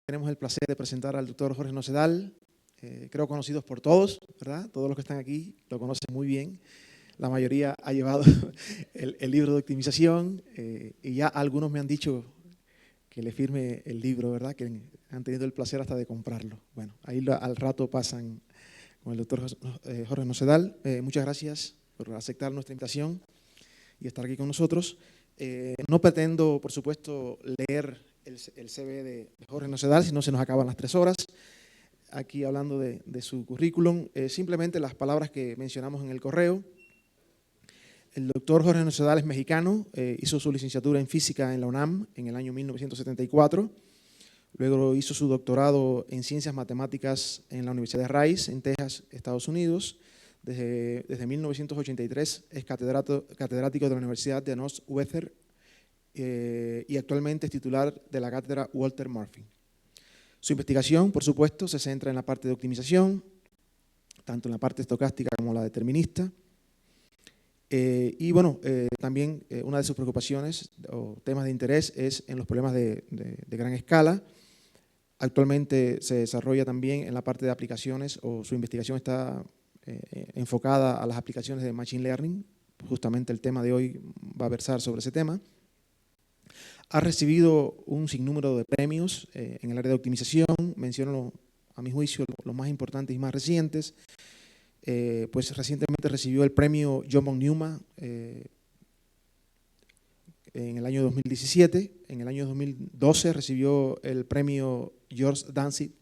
Tenemos el placer de presentar al doctor Jorge Nocedal, creo conocidos por todos, ¿verdad? Todos los que están aquí lo conocen muy bien. La mayoría ha llevado el libro de optimización y ya algunos me han dicho que le firme el libro, ¿verdad? Que han tenido el placer hasta de comprarlo. Bueno, ahí al rato pasan con el doctor Jorge Nocedal. Muchas gracias por aceptar nuestra invitación y estar aquí con nosotros. No pretendo, por supuesto, leer el CV de Jorge Nocedal, si no se nos acaban las 3 horas. Aquí hablando de su currículum, simplemente las palabras que mencionamos en el correo. El doctor Jorge Nocedal es mexicano, hizo su licenciatura en física en la UNAM en el año 1974. Luego hizo su doctorado en ciencias matemáticas en la Universidad de Rice, en Texas, Estados Unidos. Desde 1983 es catedrático de la Universidad de Northwestern y actualmente es titular de la cátedra Walter Murphy. Su investigación, por supuesto, se centra en la parte de optimización, tanto en la parte estocástica como la determinista. Y bueno, también una de sus preocupaciones o temas de interés es en los problemas de gran escala. Actualmente se desarrolla también en la parte de aplicaciones, o su investigación está enfocada a las aplicaciones de Machine Learning. Justamente el tema de hoy va a versar sobre ese tema. Ha recibido un sinnúmero de premios en el área de optimización. Menciono, a mi juicio, los más importantes y más recientes. Pues recientemente recibió el premio John von Neumann en el año 2017. En el año 2012 recibió el premio George Danzig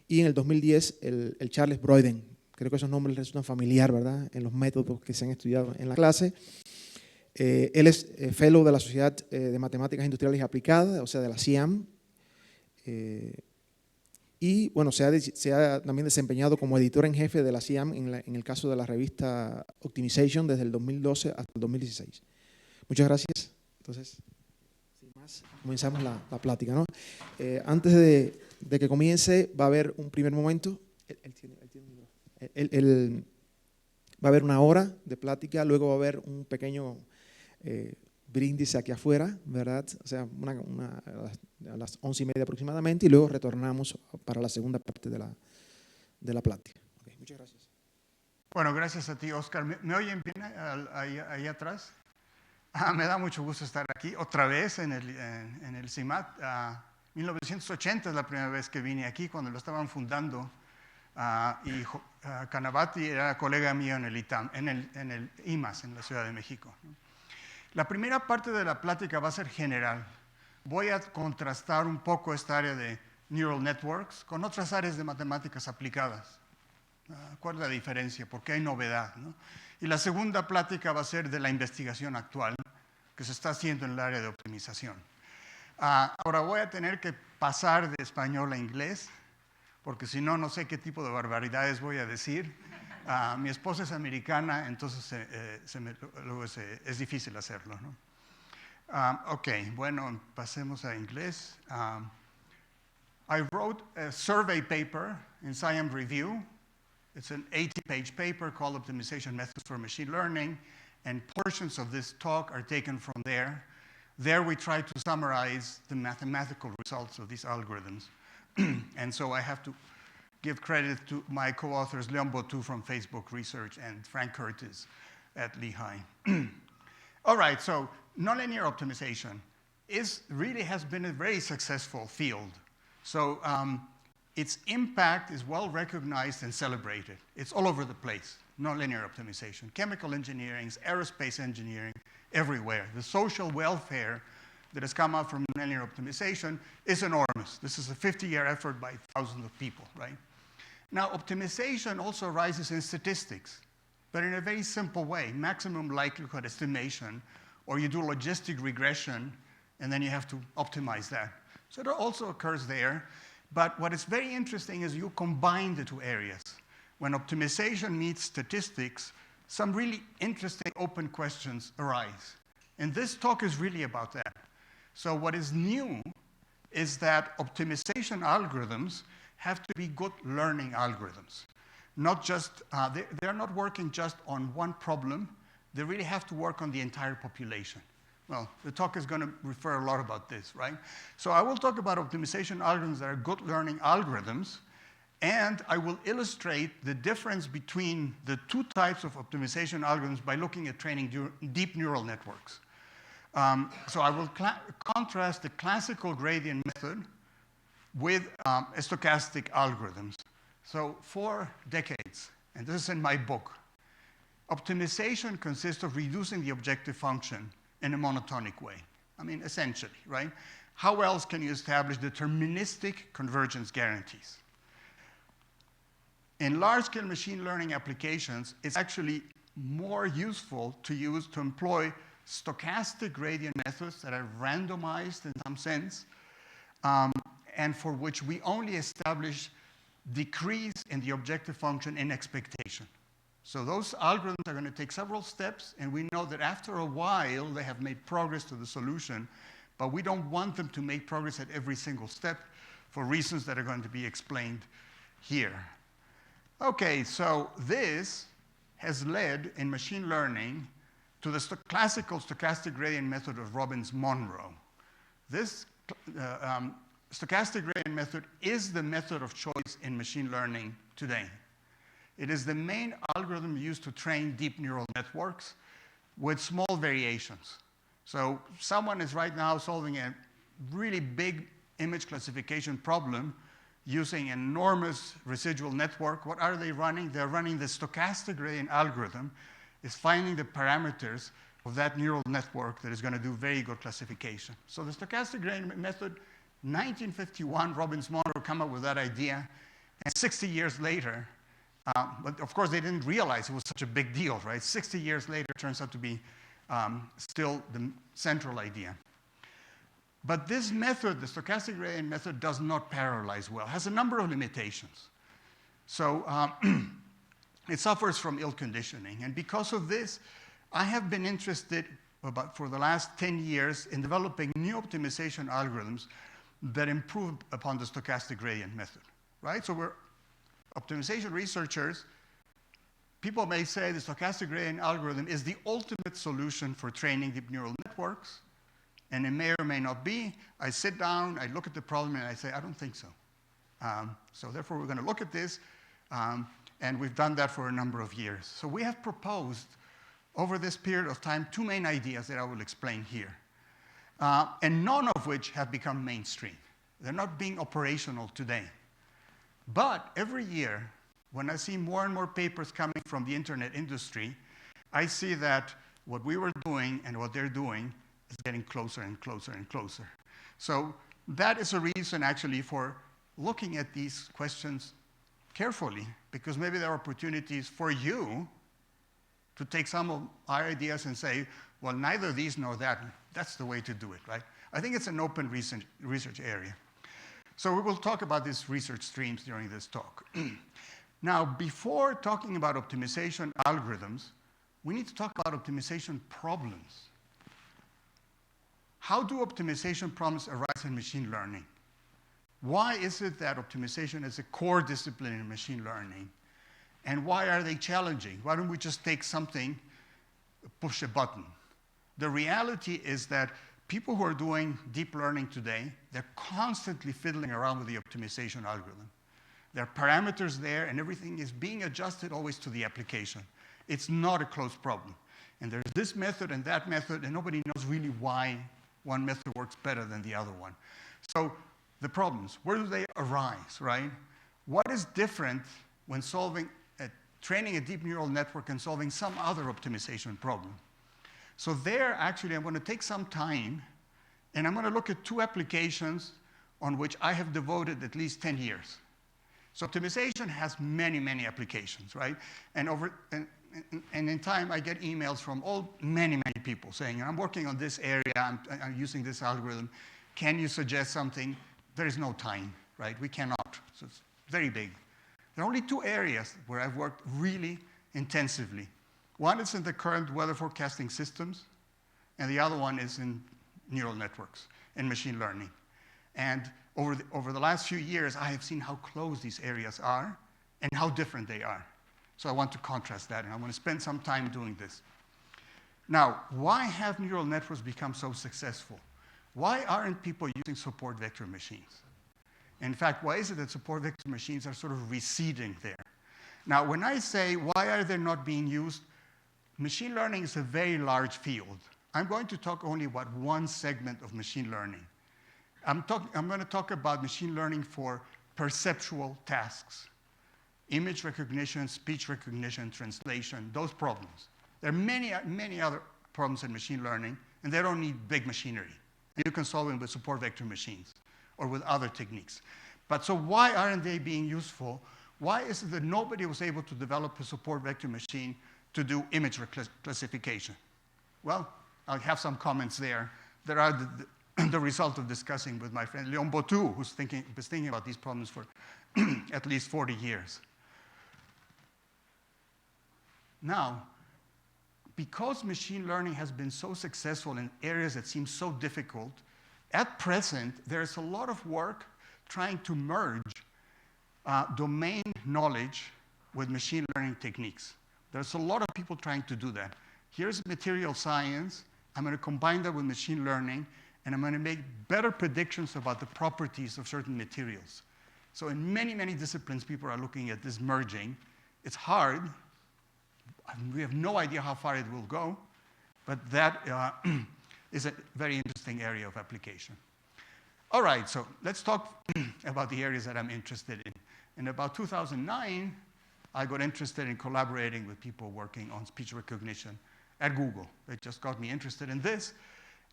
y en el 2010 el Charles Broyden. Creo que esos nombres les resultan familiar, ¿verdad?, en los métodos que se han estudiado en la clase. Él es fellow de la Sociedad de Matemáticas Industriales y Aplicadas, o sea, de la CIAM. Y bueno, se ha también desempeñado como editor en jefe de la CIAM en el caso de la revista Optimization desde el 2012 hasta el 2016. Muchas gracias. Entonces, sin más, comenzamos la plática, ¿no? Antes de que comience, va a haber un primer momento. Va a haber una hora de plática, luego va a haber un pequeño brindis aquí afuera, ¿verdad? O sea, a las 11:30 aproximadamente, y luego retornamos para la segunda parte de la plática. Okay, muchas gracias. Bueno, gracias a ti, Oscar. ¿Me oyen bien ahí atrás? Me da mucho gusto estar aquí otra vez en el CIMAT. 1980 es la primera vez que vine aquí, cuando lo estaban fundando. Y Canavati era colega mío en el IMAS, en la Ciudad de México. La primera parte de la plática va a ser general. Voy a contrastar un poco esta área de neural networks con otras áreas de matemáticas aplicadas. ¿Cuál es la diferencia? ¿Por qué hay novedad, ¿no? Y la segunda plática va a ser de la investigación actual que se está haciendo en el área de optimización. Ahora voy a tener que pasar de español a inglés, porque si no, no sé qué tipo de barbaridades voy a decir. Mi esposa es americana, entonces luego es difícil hacerlo, ¿no? Ok, bueno, pasemos a inglés. I wrote a survey paper in SciAm Review. It's an 80-page paper called Optimization Methods for Machine Learning, and portions of this talk are taken from there. There we try to summarize the mathematical results of these algorithms. And so I have to give credit to my co-authors, Leon Botou from Facebook Research and Frank Curtis at Lehigh. All right, so nonlinear optimization really has been a very successful field. So its impact is well recognized and celebrated. It's all over the place, nonlinear optimization. Chemical engineering, aerospace engineering, everywhere. The social welfare that has come out from nonlinear optimization is enormous. This is a 50-year effort by thousands of people, right? Now, optimization also arises in statistics, but in a very simple way, maximum likelihood estimation, or you do logistic regression, and then you have to optimize that. So it also occurs there, but what is very interesting is you combine the two areas. When optimization meets statistics, some really interesting open questions arise. And this talk is really about that. So what is new is that optimization algorithms have to be good learning algorithms. Not just, they're not working just on one problem. They really have to work on the entire population. Well, the talk is going to refer a lot about this, right? So I will talk about optimization algorithms that are good learning algorithms, and I will illustrate the difference between the two types of optimization algorithms by looking at training deep neural networks. So I will contrast the classical gradient method with stochastic algorithms. So for decades, and this is in my book, optimization consists of reducing the objective function in a monotonic way. I mean, essentially, right? How else can you establish deterministic convergence guarantees? In large-scale machine learning applications, it's actually more useful to employ stochastic gradient methods that are randomized in some sense, and for which we only establish decrease in the objective function in expectation. So those algorithms are going to take several steps, and we know that after a while they have made progress to the solution, but we don't want them to make progress at every single step for reasons that are going to be explained here. Okay, so this has led in machine learning to the classical stochastic gradient method of Robbins-Monroe. This stochastic gradient method is the method of choice in machine learning today. It is the main algorithm used to train deep neural networks with small variations. So someone is right now solving a really big image classification problem using an enormous residual network. What are they running? They're running the stochastic gradient algorithm, is finding the parameters of that neural network that is going to do very good classification. So the stochastic gradient method, 1951, Robbins-Monroe came up with that idea, and 60 years later, but of course they didn't realize it was such a big deal, right? 60 years later, it turns out to be still the central idea. But this method, the stochastic gradient method, does not parallelize well. It has a number of limitations. So it suffers from ill conditioning. And because of this, I have been interested for the last 10 years in developing new optimization algorithms that improve upon the stochastic gradient method, right? So we're optimization researchers. People may say the stochastic gradient algorithm is the ultimate solution for training deep neural networks, and it may or may not be. I sit down, I look at the problem, and I say, I don't think so. So therefore, we're going to look at this, and we've done that for a number of years. So we have proposed, over this period of time, two main ideas that I will explain here, and none of which have become mainstream. They're not being operational today. But every year, when I see more and more papers coming from the internet industry, I see that what we were doing and what they're doing is getting closer and closer and closer. So that is a reason, actually, for looking at these questions carefully, because maybe there are opportunities for you to take some of our ideas and say, well, neither these nor that. That's the way to do it, right? I think it's an open research area. So we will talk about these research streams during this talk. Now, before talking about optimization algorithms, we need to talk about optimization problems. How do optimization problems arise in machine learning? Why is it that optimization is a core discipline in machine learning? And why are they challenging? Why don't we just take something, push a button? The reality is that people who are doing deep learning today, they're constantly fiddling around with the optimization algorithm. There are parameters there, and everything is being adjusted always to the application. It's not a closed problem. And there's this method and that method, and nobody knows really why one method works better than the other one. So the problems, where do they arise, right? What is different when training a deep neural network and solving some other optimization problem? So there, actually, I'm going to take some time, and I'm going to look at two applications on which I have devoted at least 10 years. So optimization has many, many applications, right? And in time, I get emails from many, many people saying, I'm working on this area, I'm using this algorithm. Can you suggest something? There is no time, right? We cannot. So it's very big. There are only two areas where I've worked really intensively. One is in the current weather forecasting systems, and the other one is in neural networks and machine learning. And over the last few years, I have seen how close these areas are and how different they are. So I want to contrast that, and I want to spend some time doing this. Now, why have neural networks become so successful? Why aren't people using support vector machines? In fact, why is it that support vector machines are sort of receding there? Now, when I say why are they not being used, machine learning is a very large field. I'm going to talk only about one segment of machine learning. I'm going to talk about machine learning for perceptual tasks, image recognition, speech recognition, translation, those problems. There are many other problems in machine learning, and they don't need big machinery. You can solve them with support vector machines or with other techniques. But so why aren't they being useful? Why is it that nobody was able to develop a support vector machine to do image classification? Well, I'll have some comments there. There are the result of discussing with my friend Leon Bottou, who's was thinking about these problems for at least 40 years. Now, because machine learning has been so successful in areas that seem so difficult, at present, there's a lot of work trying to merge domain knowledge with machine learning techniques. There's a lot of people trying to do that. Here's material science. I'm going to combine that with machine learning, and I'm going to make better predictions about the properties of certain materials. So in many, many disciplines, people are looking at this merging. It's hard. We have no idea how far it will go, but that is a very interesting area of application. All right, so let's talk about the areas that I'm interested in. In about 2009, I got interested in collaborating with people working on speech recognition at Google. It just got me interested in this,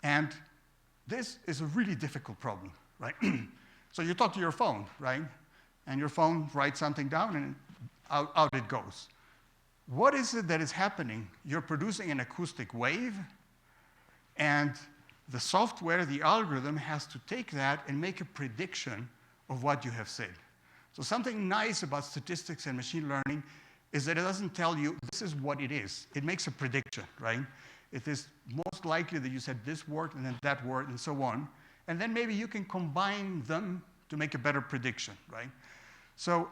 and this is a really difficult problem, right? So you talk to your phone, right? And your phone writes something down, and out it goes. What is it that is happening? You're producing an acoustic wave, and the software, the algorithm, has to take that and make a prediction of what you have said. So something nice about statistics and machine learning is that it doesn't tell you this is what it is. It makes a prediction, right? It is most likely that you said this word and then that word and so on. And then maybe you can combine them to make a better prediction, right? So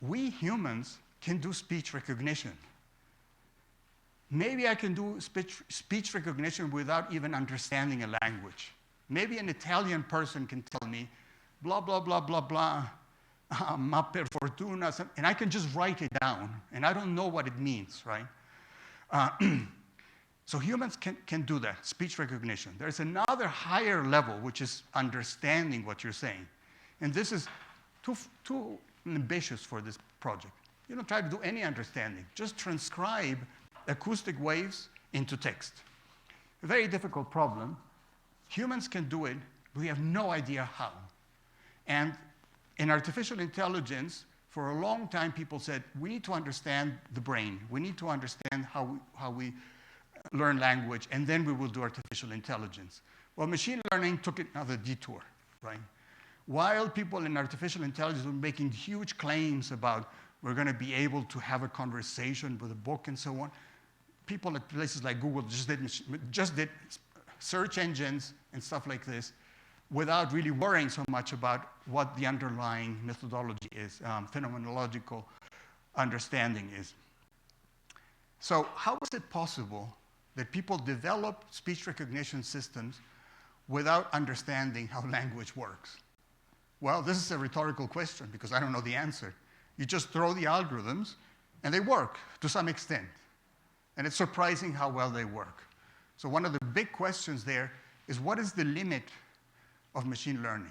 we humans can do speech recognition. Maybe I can do speech recognition without even understanding a language. Maybe an Italian person can tell me, blah, blah, blah, blah, blah, ma per fortuna, and I can just write it down, and I don't know what it means, right? So humans can do that, speech recognition. There's another higher level, which is understanding what you're saying. And this is too ambitious for this project. You don't try to do any understanding. Just transcribe acoustic waves into text. A very difficult problem. Humans can do it, but we have no idea how. And in artificial intelligence, for a long time, people said, we need to understand the brain. We need to understand how we learn language, and then we will do artificial intelligence. Well, machine learning took another detour, right? While people in artificial intelligence were making huge claims about we're going to be able to have a conversation with a book and so on, people at places like Google just did search engines and stuff like this without really worrying so much about what the underlying methodology is, phenomenological understanding is. So how is it possible that people develop speech recognition systems without understanding how language works? Well, this is a rhetorical question because I don't know the answer. You just throw the algorithms, and they work to some extent. And it's surprising how well they work. So one of the big questions there is, what is the limit of machine learning?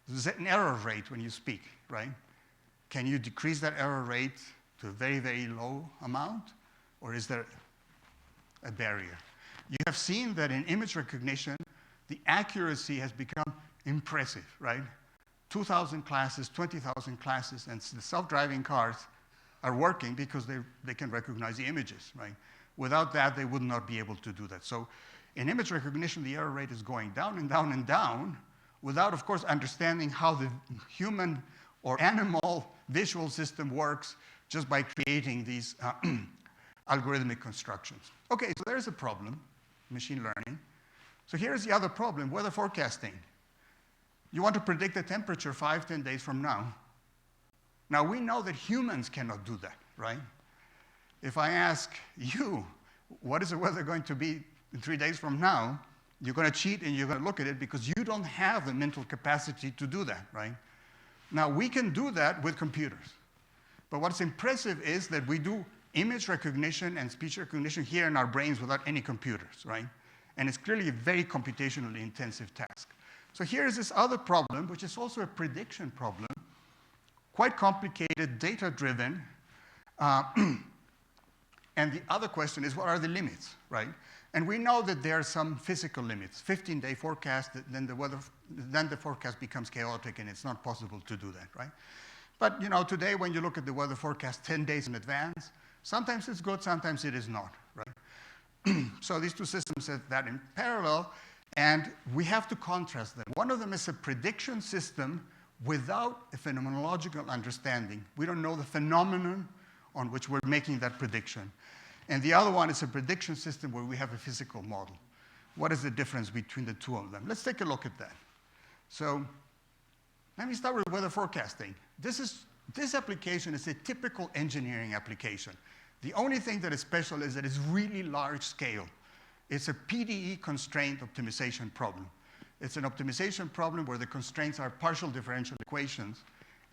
There's an error rate when you speak, right? Can you decrease that error rate to a very, very low amount? Or is there a barrier? You have seen that in image recognition, the accuracy has become impressive, right? 2,000 classes, 20,000 classes, and the self-driving cars are working because they can recognize the images, right? Without that, they would not be able to do that. So in image recognition, the error rate is going down and down and down without, of course, understanding how the human or animal visual system works just by creating these algorithmic constructions. Okay, so there's a problem, machine learning. So here's the other problem, weather forecasting. You want to predict the temperature 5-10 days from now. Now, we know that humans cannot do that, right? If I ask you, what is the weather going to be in 3 days from now, you're going to cheat and you're going to look at it because you don't have the mental capacity to do that, right? Now, we can do that with computers. But what's impressive is that we do image recognition and speech recognition here in our brains without any computers, right? And it's clearly a very computationally intensive task. So here's this other problem, which is also a prediction problem, quite complicated, data-driven. And the other question is, what are the limits, right? And we know that there are some physical limits. 15-day forecast, then the forecast becomes chaotic and it's not possible to do that, right? But today when you look at the weather forecast 10 days in advance, sometimes it's good, sometimes it is not, right? So these two systems are that in parallel, and we have to contrast them. One of them is a prediction system without a phenomenological understanding. We don't know the phenomenon on which we're making that prediction. And the other one is a prediction system where we have a physical model. What is the difference between the two of them? Let's take a look at that. So let me start with weather forecasting. This application is a typical engineering application. The only thing that is special is that it's really large scale. It's a PDE constraint optimization problem. It's an optimization problem where the constraints are partial differential equations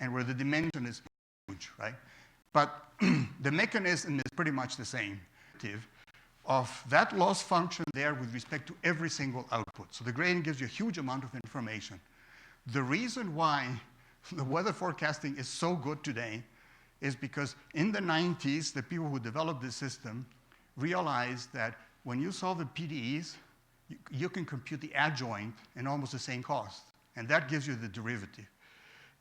and where the dimension is huge, right? But the mechanism is pretty much the same of that loss function there with respect to every single output. So the gradient gives you a huge amount of information. The reason why the weather forecasting is so good today is because in the 90s, the people who developed this system realized that when you solve the PDEs, you can compute the adjoint in almost the same cost. And that gives you the derivative.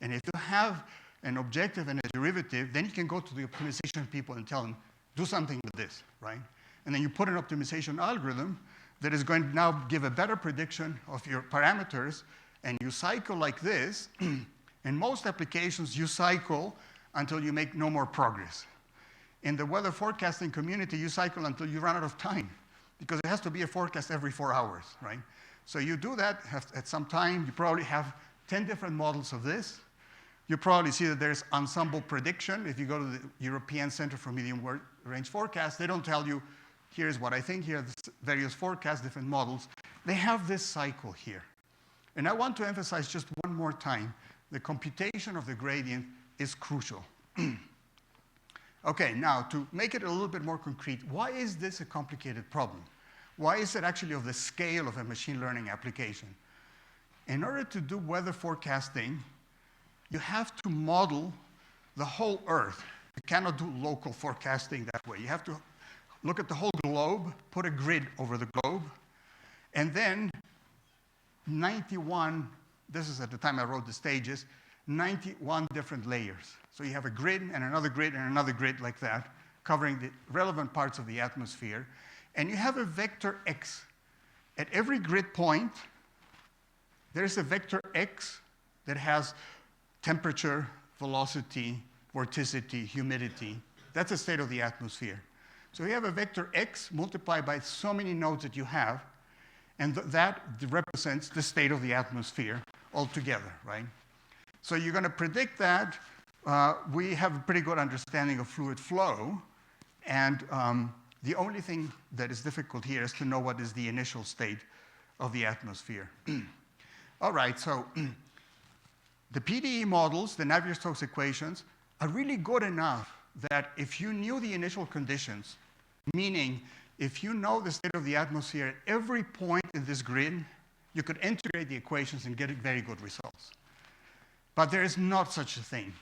And if you have an objective and a derivative, then you can go to the optimization people and tell them, do something with this, right? And then you put an optimization algorithm that is going to now give a better prediction of your parameters, and you cycle like this. In most applications, you cycle until you make no more progress. In the weather forecasting community, you cycle until you run out of time, because it has to be a forecast every 4 hours, right? So you do that at some time. You probably have 10 different models of this. You probably see that there's ensemble prediction. If you go to the European Center for Medium Range Forecast, they don't tell you, here's what I think, here are the various forecasts, different models. They have this cycle here. And I want to emphasize just one more time, the computation of the gradient is crucial. Okay, now to make it a little bit more concrete, why is this a complicated problem? Why is it actually of the scale of a machine learning application? In order to do weather forecasting, you have to model the whole Earth. You cannot do local forecasting that way. You have to look at the whole globe, put a grid over the globe, and then 91, this is at the time I wrote the stages, 91 different layers. So you have a grid and another grid like that, covering the relevant parts of the atmosphere. And you have a vector x. At every grid point, there's a vector x that has temperature, velocity, vorticity, humidity. That's the state of the atmosphere. So you have a vector x multiplied by so many nodes that you have, and that represents the state of the atmosphere altogether, right? So you're going to predict that. We have a pretty good understanding of fluid flow, and the only thing that is difficult here is to know what is the initial state of the atmosphere. All right, so the PDE models, the Navier-Stokes equations, are really good enough that if you knew the initial conditions, meaning if you know the state of the atmosphere at every point in this grid, you could integrate the equations and get very good results. But there is not such a thing.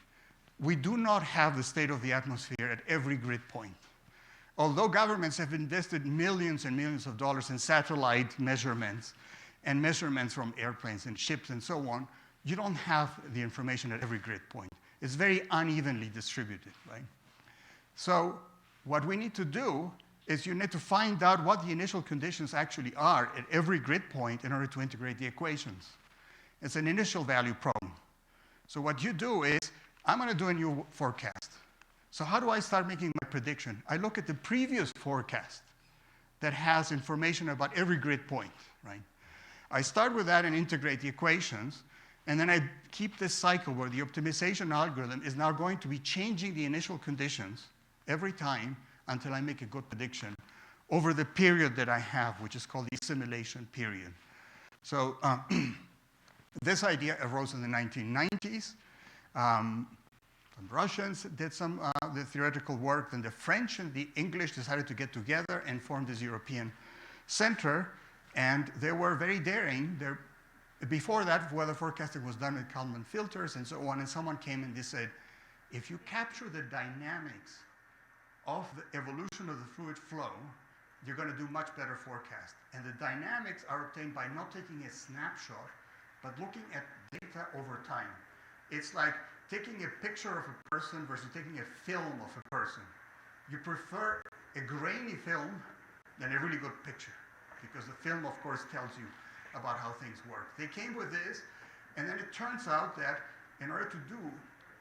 We do not have the state of the atmosphere at every grid point. Although governments have invested millions and millions of dollars in satellite measurements and measurements from airplanes and ships and so on, you don't have the information at every grid point. It's very unevenly distributed, right? So what we need to do is you need to find out what the initial conditions actually are at every grid point in order to integrate the equations. It's an initial value problem. So what you do is, I'm going to do a new forecast. So how do I start making my prediction? I look at the previous forecast that has information about every grid point, right? I start with that and integrate the equations, and then I keep this cycle where the optimization algorithm is now going to be changing the initial conditions every time until I make a good prediction over the period that I have, which is called the assimilation period. So this idea arose in the 1990s. The Russians did some the theoretical work, then the French and the English decided to get together and form this European center, and they were very daring. Before that, weather forecasting was done with Kalman filters and so on, and someone came and they said, if you capture the dynamics of the evolution of the fluid flow, you're going to do much better forecast. And the dynamics are obtained by not taking a snapshot, but looking at data over time. It's like taking a picture of a person versus taking a film of a person. You prefer a grainy film than a really good picture, because the film, of course, tells you about how things work. They came with this, and then it turns out that in order to do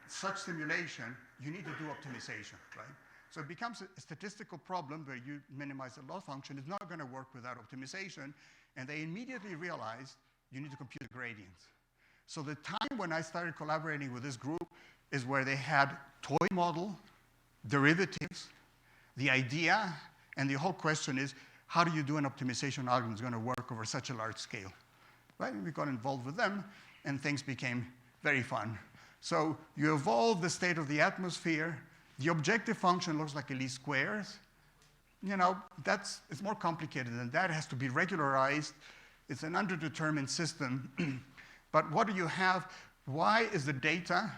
such simulation, you need to do optimization, right? So it becomes a statistical problem where you minimize the loss function. It's not going to work without optimization, and they immediately realized you need to compute the gradients. So the time when I started collaborating with this group is where they had toy model, derivatives, the idea, and the whole question is, how do you do an optimization algorithm that's going to work over such a large scale? Right? And we got involved with them, and things became very fun. So you evolve the state of the atmosphere. The objective function looks like a least squares. You know, it's more complicated than that. It has to be regularized. It's an underdetermined system. But what do you have? Y is the data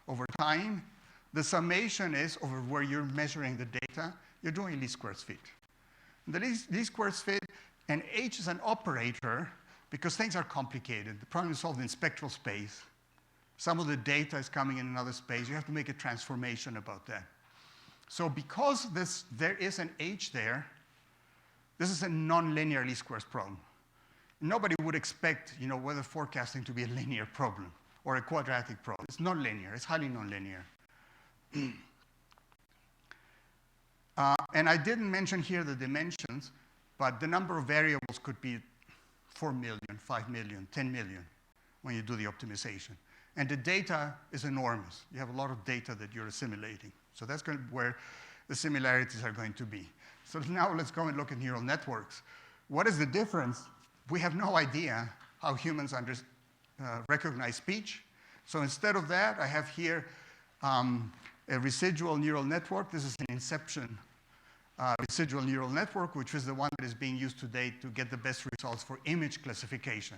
over time. The summation is over where you're measuring the data. You're doing least squares fit. The least squares fit, and H is an operator because things are complicated. The problem is solved in spectral space. Some of the data is coming in another space. You have to make a transformation about that. So because there is an H there, this is a nonlinear least squares problem. Nobody would expect, weather forecasting to be a linear problem or a quadratic problem. It's nonlinear. It's highly nonlinear. And I didn't mention here the dimensions, but the number of variables could be 4 million, 5 million, 10 million when you do the optimization. And the data is enormous. You have a lot of data that you're assimilating. So that's where the similarities are going to be. So now let's go and look at neural networks. What is the difference? We have no idea how humans recognize speech. So instead of that, I have here a residual neural network. This is an inception residual neural network, which is the one that is being used today to get the best results for image classification.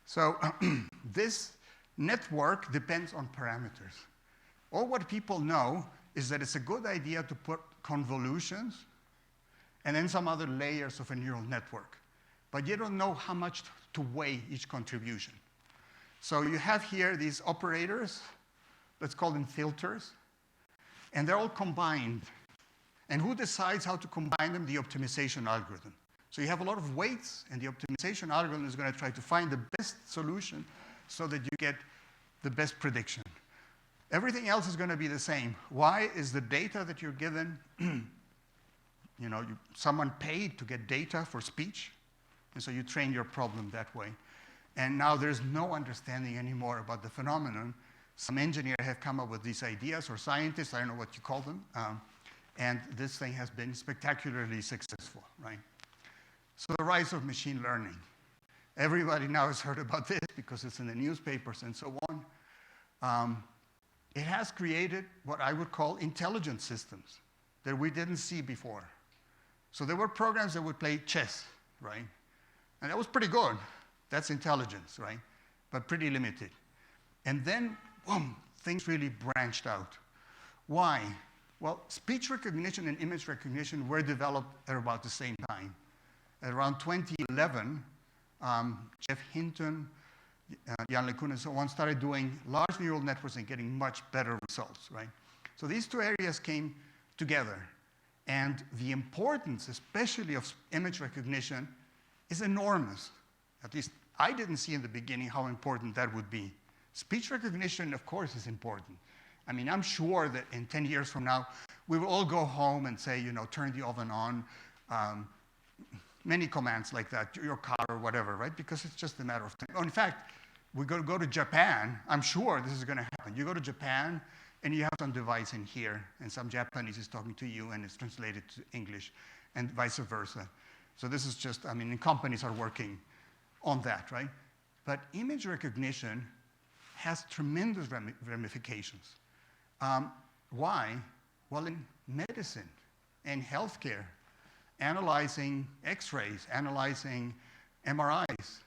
So this network depends on parameters. All what people know is that it's a good idea to put convolutions and then some other layers of a neural network. But you don't know how much to weigh each contribution. So you have here these operators, let's call them filters, and they're all combined. And who decides how to combine them? The optimization algorithm. So you have a lot of weights, and the optimization algorithm is going to try to find the best solution so that you get the best prediction. Everything else is going to be the same. Y is the data that you're given. Someone paid to get data for speech, and so you train your problem that way. And now there's no understanding anymore about the phenomenon. Some engineers have come up with these ideas, or scientists, I don't know what you call them, and this thing has been spectacularly successful, right? So the rise of machine learning. Everybody now has heard about this because it's in the newspapers and so on. It has created what I would call intelligent systems that we didn't see before. So there were programs that would play chess, right? And that was pretty good. That's intelligence, right? But pretty limited. And then, boom, things really branched out. Why? Well, speech recognition and image recognition were developed at about the same time. At around 2011, Jeff Hinton, Jan LeCun, and so on started doing large neural networks and getting much better results, right? So these two areas came together. And the importance, especially of image recognition, is enormous. At least I didn't see in the beginning how important that would be. Speech recognition, of course, is important. I mean, I'm sure that in 10 years from now, we will all go home and say, turn the oven on, many commands like that, your car or whatever, right? Because it's just a matter of time. Oh, in fact, we go to Japan, I'm sure this is going to happen. You go to Japan, and you have some device in here, and some Japanese is talking to you, and it's translated to English. and vice versa. So this is just, I mean, companies are working on that, right? But image recognition has tremendous ramifications. Why? Well, in medicine and healthcare, analyzing X-rays, analyzing MRIs,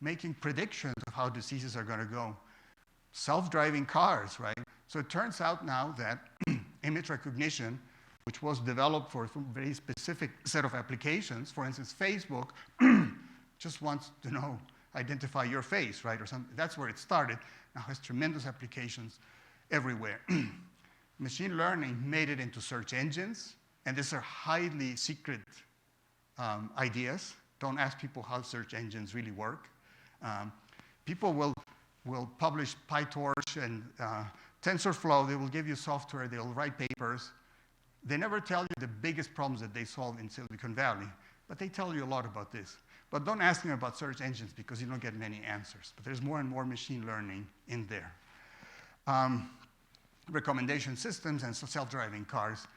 making predictions of how diseases are going to go. Self-driving cars, right? So it turns out now that image recognition, which was developed for a very specific set of applications, for instance, Facebook just wants to know, identify your face, right? Or something. That's where it started. Now has tremendous applications everywhere. Machine learning made it into search engines, and these are highly secret ideas. Don't ask people how search engines really work. People will publish PyTorch and TensorFlow. They will give you software. They'll write papers. They never tell you the biggest problems that they solve in Silicon Valley, but they tell you a lot about this. But don't ask them about search engines because you don't get many answers. But there's more and more machine learning in there. Recommendation systems and self-driving cars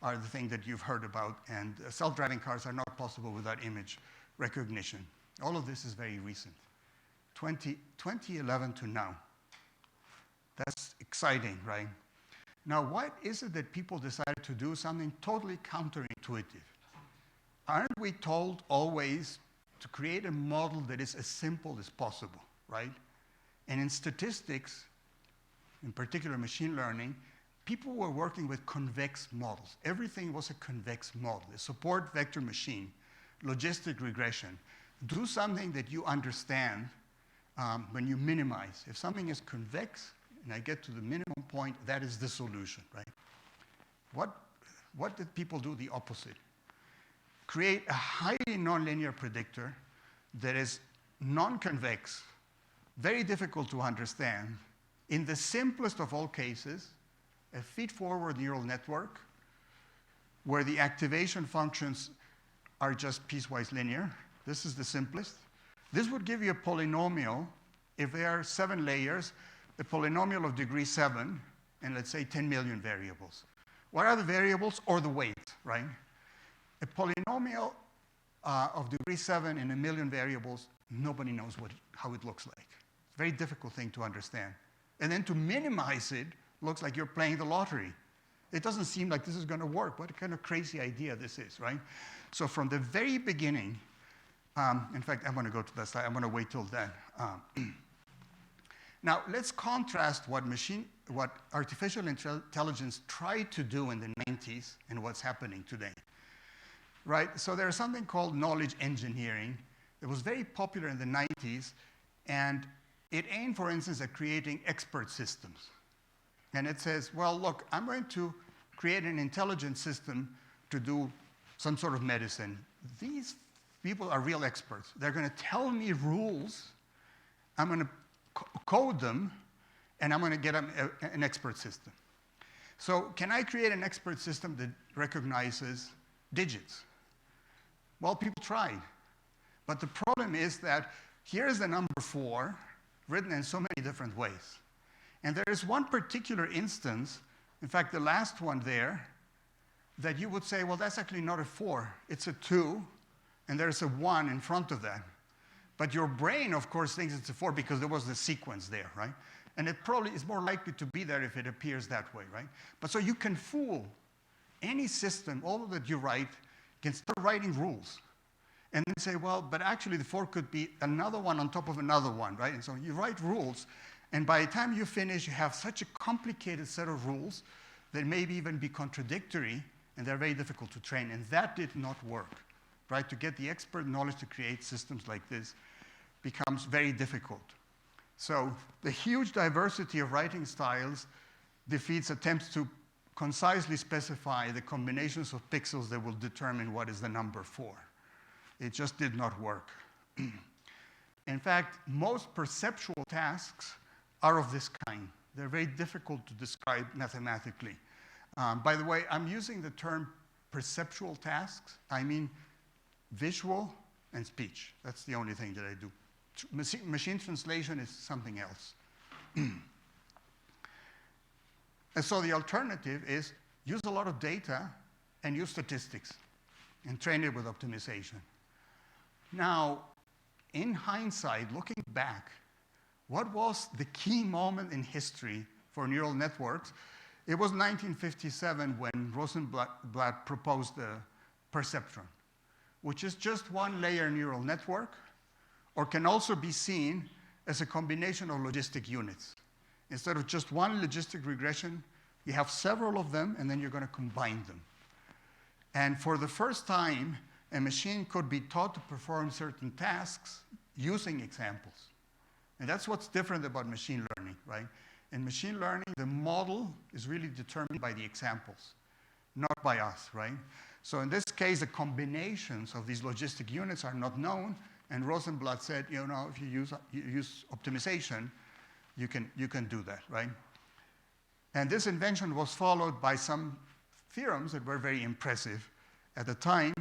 are the thing that you've heard about, and self-driving cars are not possible without image recognition. All of this is very recent. 2011 to now. That's exciting, right? Now, what is it that people decided to do? Something totally counterintuitive. Aren't we told always to create a model that is as simple as possible, right? And in statistics, in particular machine learning, people were working with convex models. Everything was a convex model, a support vector machine, logistic regression. Do something that you understand when you minimize. If something is convex and I get to the minimum point, that is the solution, right? What did people do? The opposite. Create a highly nonlinear predictor that is non-convex, very difficult to understand. In the simplest of all cases, a feed-forward neural network where the activation functions are just piecewise linear. This is the simplest. This would give you a polynomial, if there are 7 layers, a polynomial of degree 7, and let's say 10 million variables. What are the variables? Or the weight, right? A polynomial of degree 7 in 1 million variables, nobody knows how it looks like. It's a very difficult thing to understand. And then to minimize it looks like you're playing the lottery. It doesn't seem like this is going to work. What kind of crazy idea this is, right? So from the very beginning, in fact, I'm going to go to that slide. I'm going to wait till then. Now, let's contrast what artificial intelligence tried to do in the 90s and what's happening today. Right? So there's something called knowledge engineering. It was very popular in the 90s, and it aimed, for instance, at creating expert systems. And it says, well, look, I'm going to create an intelligent system to do some sort of medicine. These people are real experts. They're going to tell me rules. I'm going to code them, and I'm going to get an expert system. So can I create an expert system that recognizes digits? Well, people tried. But the problem is that here's the number 4 written in so many different ways. And there is one particular instance, in fact, the last one there, that you would say, well, that's actually not a 4. It's a 2, and there's a 1 in front of that. But your brain, of course, thinks it's a 4 because there was the sequence there, right? And it probably is more likely to be there if it appears that way, right? But so you can fool any system, all that you write, can start writing rules. And then say, well, but actually the 4 could be another one on top of another one, right? And so you write rules, and by the time you finish, you have such a complicated set of rules that maybe even be contradictory, and they're very difficult to train. And that did not work, right? To get the expert knowledge to create systems like this becomes very difficult. So the huge diversity of writing styles defeats attempts to concisely specify the combinations of pixels that will determine what is the number 4. It just did not work. In fact, most perceptual tasks are of this kind. They're very difficult to describe mathematically. By the way, I'm using the term perceptual tasks. I mean visual and speech. That's the only thing that I do. Machine translation is something else. And so the alternative is use a lot of data and use statistics. and train it with optimization. Now, in hindsight, looking back, what was the key moment in history for neural networks? It was 1957 when Rosenblatt proposed the perceptron, which is just one layer neural network, or can also be seen as a combination of logistic units. Instead of just one logistic regression, you have several of them, and then you're going to combine them. And for the first time, a machine could be taught to perform certain tasks using examples. And that's what's different about machine learning, right? In machine learning, the model is really determined by the examples, not by us, right? So in this case, the combinations of these logistic units are not known, and Rosenblatt said, you know, if you use optimization, you can do that, right? And this invention was followed by some theorems that were very impressive at the time.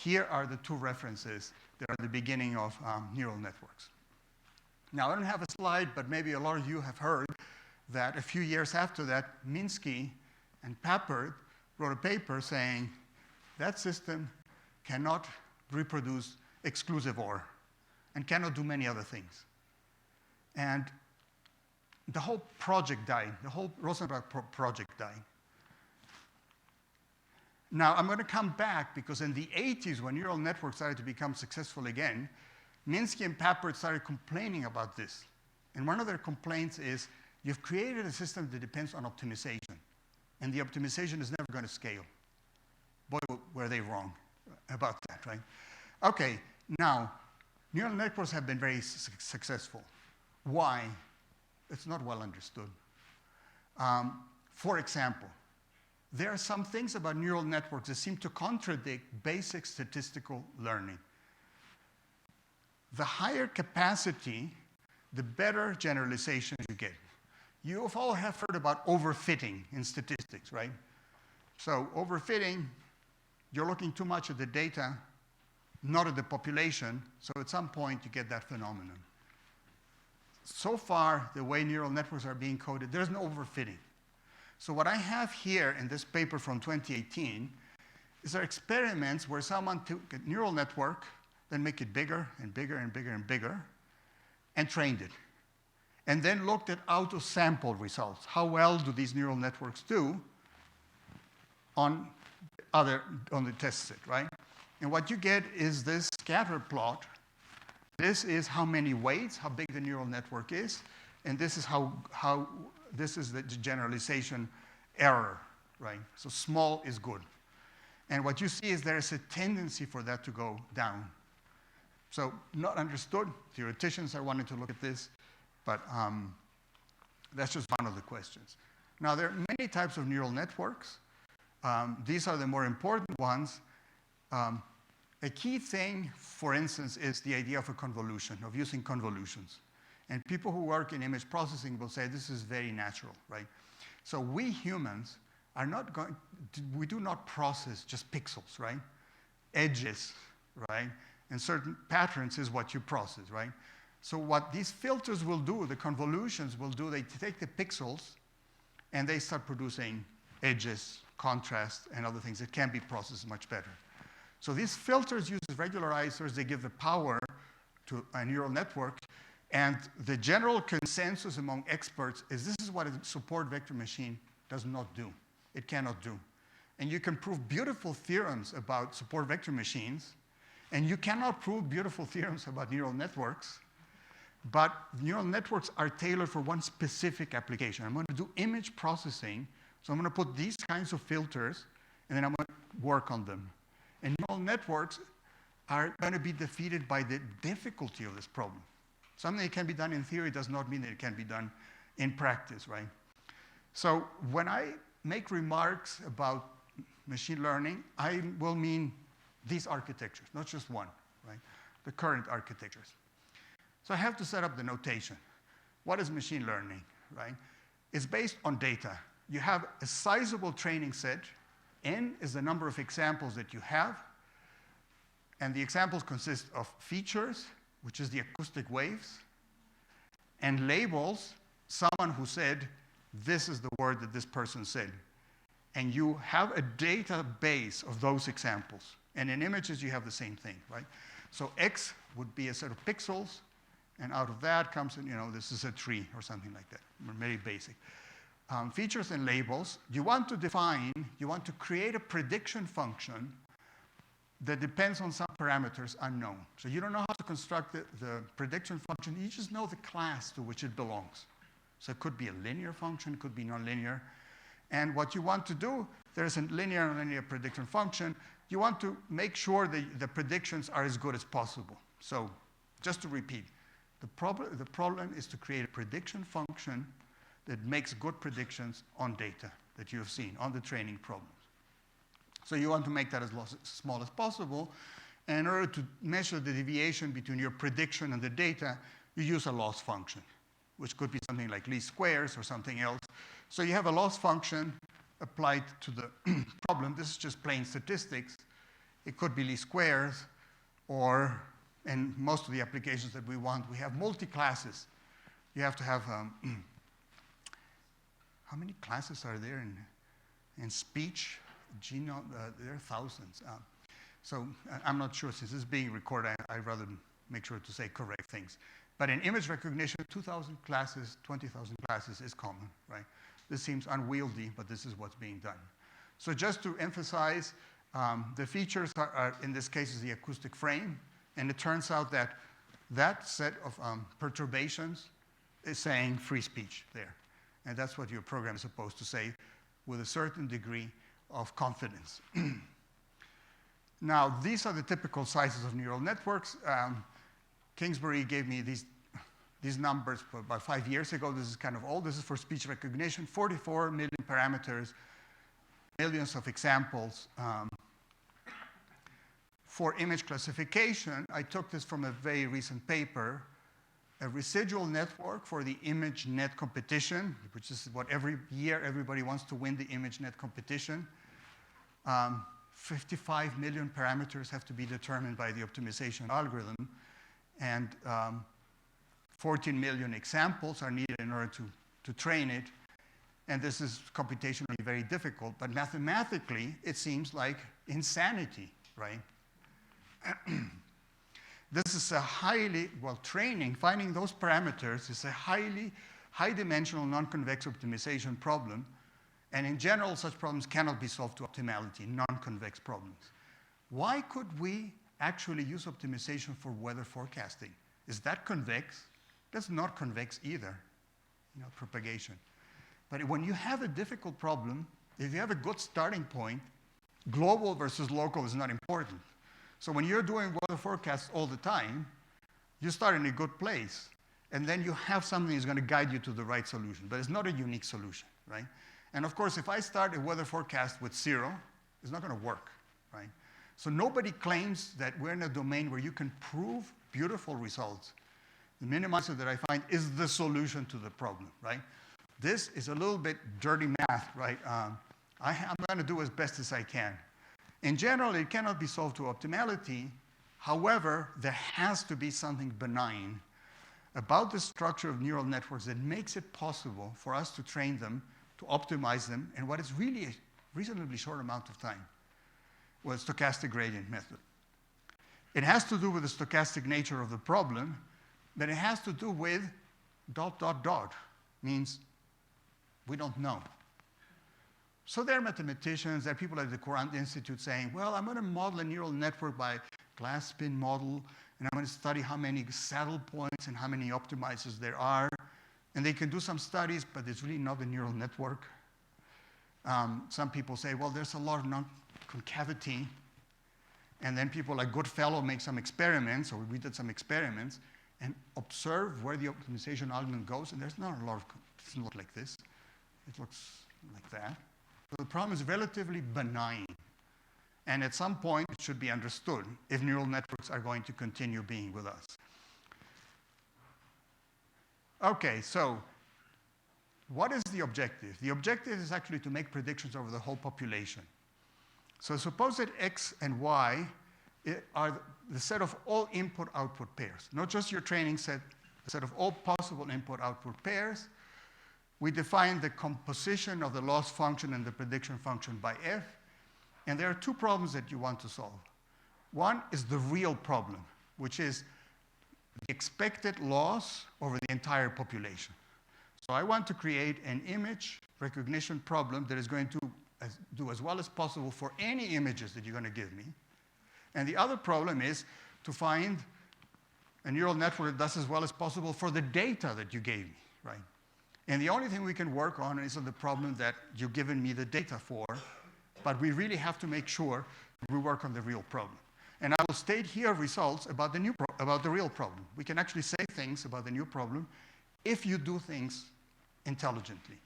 Here are the two references that are the beginning of neural networks. Now, I don't have a slide, but maybe a lot of you have heard that a few years after that, Minsky and Papert wrote a paper saying that system cannot reproduce exclusive OR and cannot do many other things. And the whole project died. The whole Rosenblatt project died. Now, I'm going to come back because in the 80s, when neural networks started to become successful again, Minsky and Papert started complaining about this. And one of their complaints is, you've created a system that depends on optimization, and the optimization is never going to scale. Boy, were they wrong about that, right? Okay, now, neural networks have been very successful. Why? It's not well understood. For example, there are some things about neural networks that seem to contradict basic statistical learning. The higher capacity, the better generalizations you get. You all have heard about overfitting in statistics, right? So overfitting, you're looking too much at the data, not at the population, so at some point you get that phenomenon. So far, the way neural networks are being coded, there's no overfitting. So what I have here in this paper from 2018 is our experiments where someone took a neural network, then make it bigger and bigger and bigger and bigger, and trained it. And then looked at auto-sample results. How well do these neural networks do on the test set, right? And what you get is this scatter plot. This is how many weights, how big the neural network is, and this is this is the generalization error, right? So small is good. And what you see is there is a tendency for that to go down. So not understood. Theoreticians are wanting to look at this, but that's just one of the questions. Now, there are many types of neural networks. These are the more important ones. A key thing, for instance, is the idea of a convolution, of using convolutions. And people who work in image processing will say this is very natural, right? So we humans are not going, we do not process just pixels, right? Edges, right? And certain patterns is what you process, right? So what these filters will do, the convolutions will do, they take the pixels and they start producing edges, contrast, and other things that can be processed much better. So these filters use regularizers, they give the power to a neural network, and the general consensus among experts is this is what a support vector machine does not do. It cannot do. And you can prove beautiful theorems about support vector machines, and you cannot prove beautiful theorems about neural networks, but neural networks are tailored for one specific application. I'm going to do image processing, so I'm going to put these kinds of filters, and then I'm going to work on them. And neural networks are going to be defeated by the difficulty of this problem. Something that can be done in theory does not mean that it can be done in practice, right? So when I make remarks about machine learning, I will mean these architectures, not just one, right? The current architectures. So I have to set up the notation. What is machine learning, right? It's based on data. You have a sizable training set. N is the number of examples that you have. And the examples consist of features, which is the acoustic waves, and labels, someone who said, this is the word that this person said. And you have a database of those examples. And in images, you have the same thing, right? So X would be a set of pixels, and out of that comes, this is a tree or something like that, very basic. Features and labels, you want to create a prediction function that depends on some parameters unknown. So you don't know how to construct the prediction function, you just know the class to which it belongs. So it could be a linear function, it could be nonlinear. And what you want to do, there's a linear and nonlinear prediction function. You want to make sure that the predictions are as good as possible. So just to repeat, the problem is to create a prediction function that makes good predictions on data that you have seen, on the training problems. So you want to make that as small as possible. And in order to measure the deviation between your prediction and the data, you use a loss function, which could be something like least squares or something else. So you have a loss function applied to the problem. This is just plain statistics. It could be least squares, or in most of the applications that we want, we have multi-classes. You have to have, how many classes are there in speech? There are thousands. So I'm not sure, since this is being recorded, I'd rather make sure to say correct things. But in image recognition, 2,000 classes, 20,000 classes is common, right? This seems unwieldy, but this is what's being done. So just to emphasize, the features are, in this case, is the acoustic frame. And it turns out that that set of perturbations is saying free speech there. And that's what your program is supposed to say with a certain degree of confidence. Now, these are the typical sizes of neural networks. Kingsbury gave me these numbers about 5 years ago. This is kind of old. This is for speech recognition, 44 million parameters, millions of examples. For image classification, I took this from a very recent paper, a residual network for the ImageNet competition, which is what every year everybody wants to win the ImageNet competition. 55 million parameters have to be determined by the optimization algorithm, and 14 million examples are needed in order to train it. And this is computationally very difficult, but mathematically, it seems like insanity, right? This is a finding those parameters is a high-dimensional non-convex optimization problem. And in general, such problems cannot be solved to optimality, non-convex problems. Why could we actually use optimization for weather forecasting? Is that convex? That's not convex either, propagation. But when you have a difficult problem, if you have a good starting point, global versus local is not important. So when you're doing weather forecasts all the time, you start in a good place, and then you have something that's going to guide you to the right solution. But it's not a unique solution, right? And of course, if I start a weather forecast with 0, it's not going to work, right? So nobody claims that we're in a domain where you can prove beautiful results. The minimizer that I find is the solution to the problem, right? This is a little bit dirty math, right? I'm going to do as best as I can. In general, it cannot be solved to optimality. However, there has to be something benign about the structure of neural networks that makes it possible for us to train them, to optimize them, in what is really a reasonably short amount of time, with stochastic gradient method. It has to do with the stochastic nature of the problem, but it has to do with ... means we don't know. So there are mathematicians, there are people at the Courant Institute saying, well, I'm going to model a neural network by glass spin model, and I'm going to study how many saddle points and how many optimizers there are. And they can do some studies, but it's really not a neural network. Some people say, well, there's a lot of non-concavity. And then people like Goodfellow make some experiments, or we did some experiments, and observe where the optimization algorithm goes, and there's not a lot of, it doesn't look like this. It looks like that. So the problem is relatively benign. And at some point, it should be understood if neural networks are going to continue being with us. Okay, so what is the objective? The objective is actually to make predictions over the whole population. So suppose that X and Y are the set of all input-output pairs, not just your training set, the set of all possible input-output pairs. We define the composition of the loss function and the prediction function by F. And there are two problems that you want to solve. One is the real problem, which is the expected loss over the entire population. So I want to create an image recognition problem that is going to do as well as possible for any images that you're going to give me. And the other problem is to find a neural network that does as well as possible for the data that you gave me, right? And the only thing we can work on is on the problem that you've given me the data for, but we really have to make sure we work on the real problem. And I will state here results about the real problem. We can actually say things about the new problem if you do things intelligently,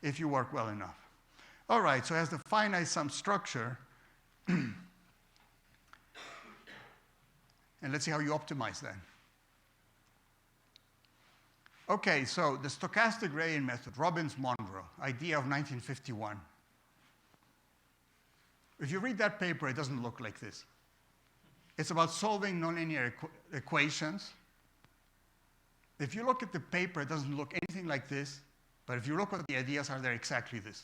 if you work well enough. All right, so as the finite sum structure, and let's see how you optimize that. Okay, so the stochastic gradient method, Robbins-Monroe, idea of 1951. If you read that paper, it doesn't look like this. It's about solving nonlinear equations. If you look at the paper, it doesn't look anything like this, but if you look at the ideas, they're exactly this.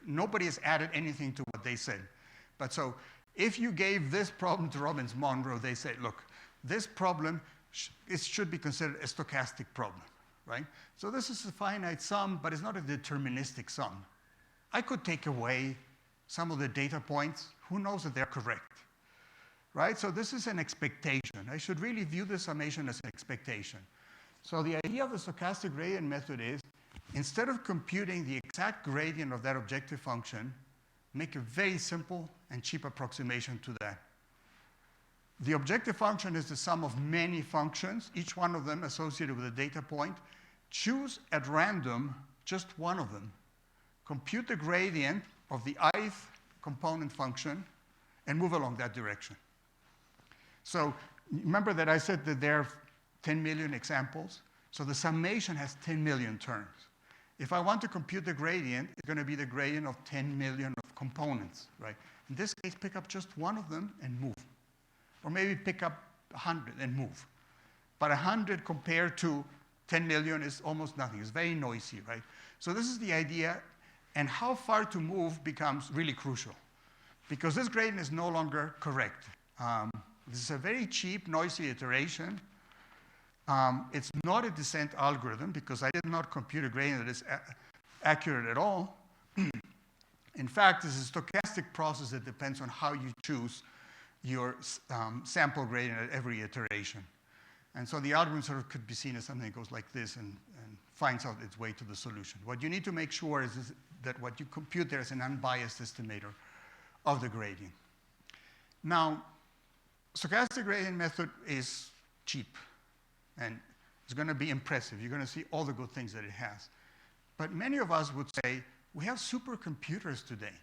Nobody has added anything to what they said. But so if you gave this problem to Robbins-Monroe, they say, look, this problem it should be considered a stochastic problem, right? So this is a finite sum, but it's not a deterministic sum. I could take away some of the data points. Who knows that they're correct? Right? So this is an expectation. I should really view the summation as an expectation. So the idea of the stochastic gradient method is, instead of computing the exact gradient of that objective function, make a very simple and cheap approximation to that. The objective function is the sum of many functions, each one of them associated with a data point. Choose at random just one of them. Compute the gradient of the ith component function and move along that direction. So remember that I said that there are 10 million examples? So the summation has 10 million terms. If I want to compute the gradient, it's going to be the gradient of 10 million of components, right? In this case, pick up just one of them and move. Or maybe pick up 100 and move. But 100 compared to 10 million is almost nothing. It's very noisy, right? So this is the idea, and how far to move becomes really crucial. Because this gradient is no longer correct. This is a very cheap, noisy iteration. It's not a descent algorithm because I did not compute a gradient that is accurate at all. In fact, this is a stochastic process that depends on how you choose your sample gradient at every iteration. And so the algorithm sort of could be seen as something that goes like this and finds out its way to the solution. What you need to make sure is that what you compute there is an unbiased estimator of the gradient. Now, stochastic gradient method is cheap, and it's going to be impressive. You're going to see all the good things that it has. But many of us would say, we have supercomputers today.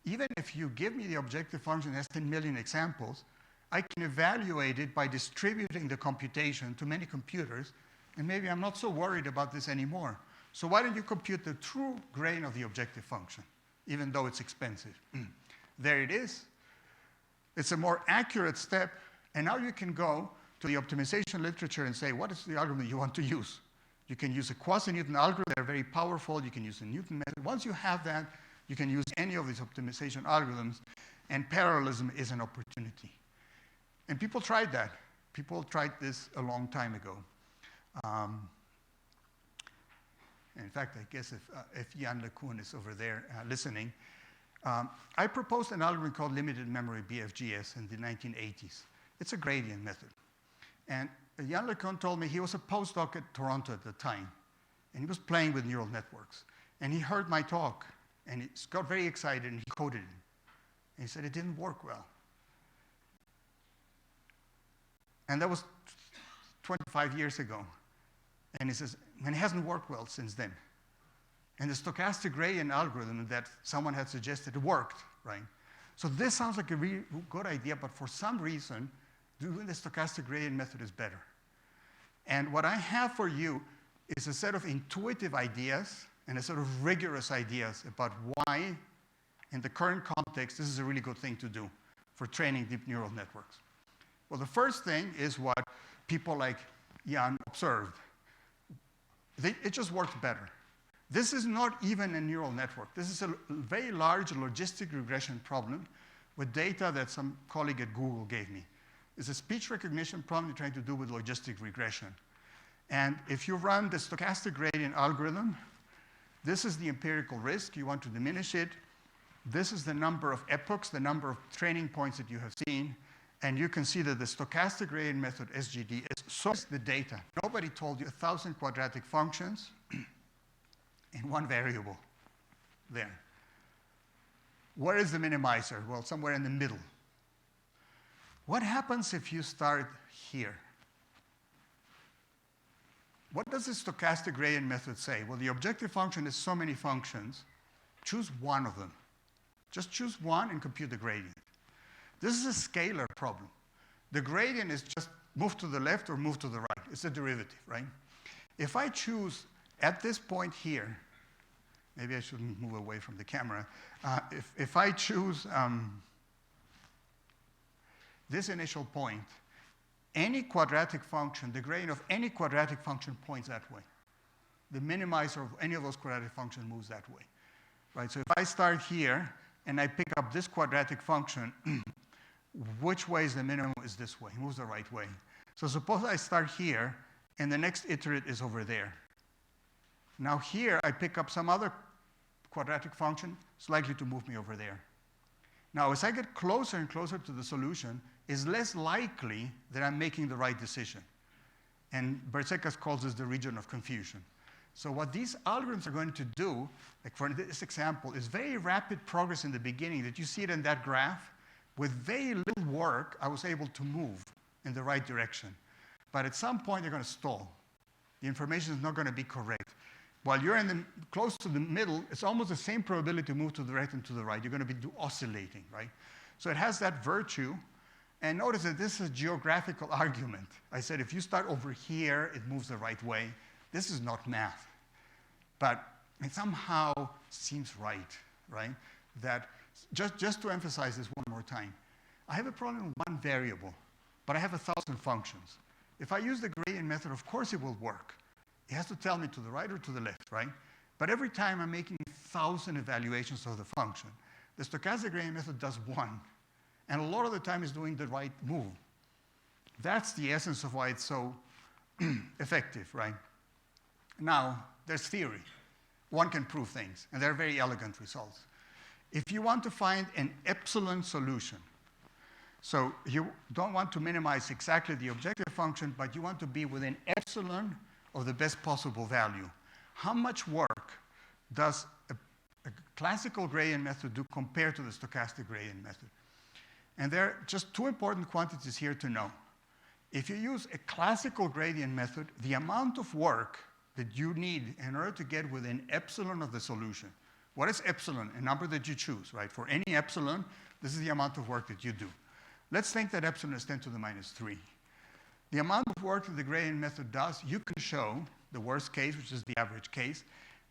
Even if you give me the objective function that has 10 million examples, I can evaluate it by distributing the computation to many computers, and maybe I'm not so worried about this anymore. So why don't you compute the true gradient of the objective function, even though it's expensive? There it is. It's a more accurate step, and now you can go to the optimization literature and say, what is the algorithm you want to use? You can use a quasi-Newton algorithm. They're very powerful. You can use the Newton method. Once you have that, you can use any of these optimization algorithms, and parallelism is an opportunity. And people tried that. People tried this a long time ago. In fact, I guess if Jan LeCun is over there listening, I proposed an algorithm called limited memory BFGS in the 1980s. It's a gradient method. And Jan LeCun told me he was a postdoc at Toronto at the time, and he was playing with neural networks. And he heard my talk, and he got very excited, and he coded it. And he said it didn't work well. And that was 25 years ago. And he says, and it hasn't worked well since then. And the stochastic gradient algorithm that someone had suggested worked, right? So this sounds like a really good idea, but for some reason, doing the stochastic gradient method is better. And what I have for you is a set of intuitive ideas and a set of rigorous ideas about why, in the current context, this is a really good thing to do for training deep neural networks. Well, the first thing is what people like Jan observed. It just works better. This is not even a neural network. This is a very large logistic regression problem with data that some colleague at Google gave me. It's a speech recognition problem you're trying to do with logistic regression. And if you run the stochastic gradient algorithm, this is the empirical risk. You want to diminish it. This is the number of epochs, the number of training points that you have seen. And you can see that the stochastic gradient method, SGD, is source the data. Nobody told you 1,000 quadratic functions in one variable there. Where is the minimizer? Well, somewhere in the middle. What happens if you start here? What does the stochastic gradient method say? Well, the objective function is so many functions. Choose one of them. Just choose one and compute the gradient. This is a scalar problem. The gradient is just move to the left or move to the right. It's a derivative, right? If I choose at this point here, maybe I shouldn't move away from the camera. If I choose this initial point, any quadratic function, the gradient of any quadratic function points that way. The minimizer of any of those quadratic functions moves that way, right? So if I start here and I pick up this quadratic function, which way is the minimum is this way? It moves the right way. So suppose I start here and the next iterate is over there. Now here I pick up some other quadratic function, it's likely to move me over there. Now as I get closer and closer to the solution, it's less likely that I'm making the right decision. And Bertsekas calls this the region of confusion. So what these algorithms are going to do, like for this example, is very rapid progress in the beginning that you see it in that graph. With very little work, I was able to move in the right direction. But at some point, they're going to stall. The information is not going to be correct. While you're close to the middle, it's almost the same probability to move to the right and to the right. You're going to be oscillating, right? So it has that virtue. And notice that this is a geographical argument. I said if you start over here, it moves the right way. This is not math. But it somehow seems right? That just to emphasize this one more time, I have a problem with one variable, but I have 1,000 functions. If I use the gradient method, of course it will work. It has to tell me to the right or to the left, right? But every time I'm making 1,000 evaluations of the function, the stochastic gradient method does one. And a lot of the time it's doing the right move. That's the essence of why it's so effective, right? Now, there's theory. One can prove things, and they're very elegant results. If you want to find an epsilon solution, so you don't want to minimize exactly the objective function, but you want to be within epsilon of the best possible value. How much work does a classical gradient method do compared to the stochastic gradient method? And there are just two important quantities here to know. If you use a classical gradient method, the amount of work that you need in order to get within epsilon of the solution. What is epsilon? A number that you choose, right? For any epsilon, this is the amount of work that you do. Let's think that epsilon is 10 to the minus 3. The amount of work that the gradient method does, you can show, the worst case, which is the average case,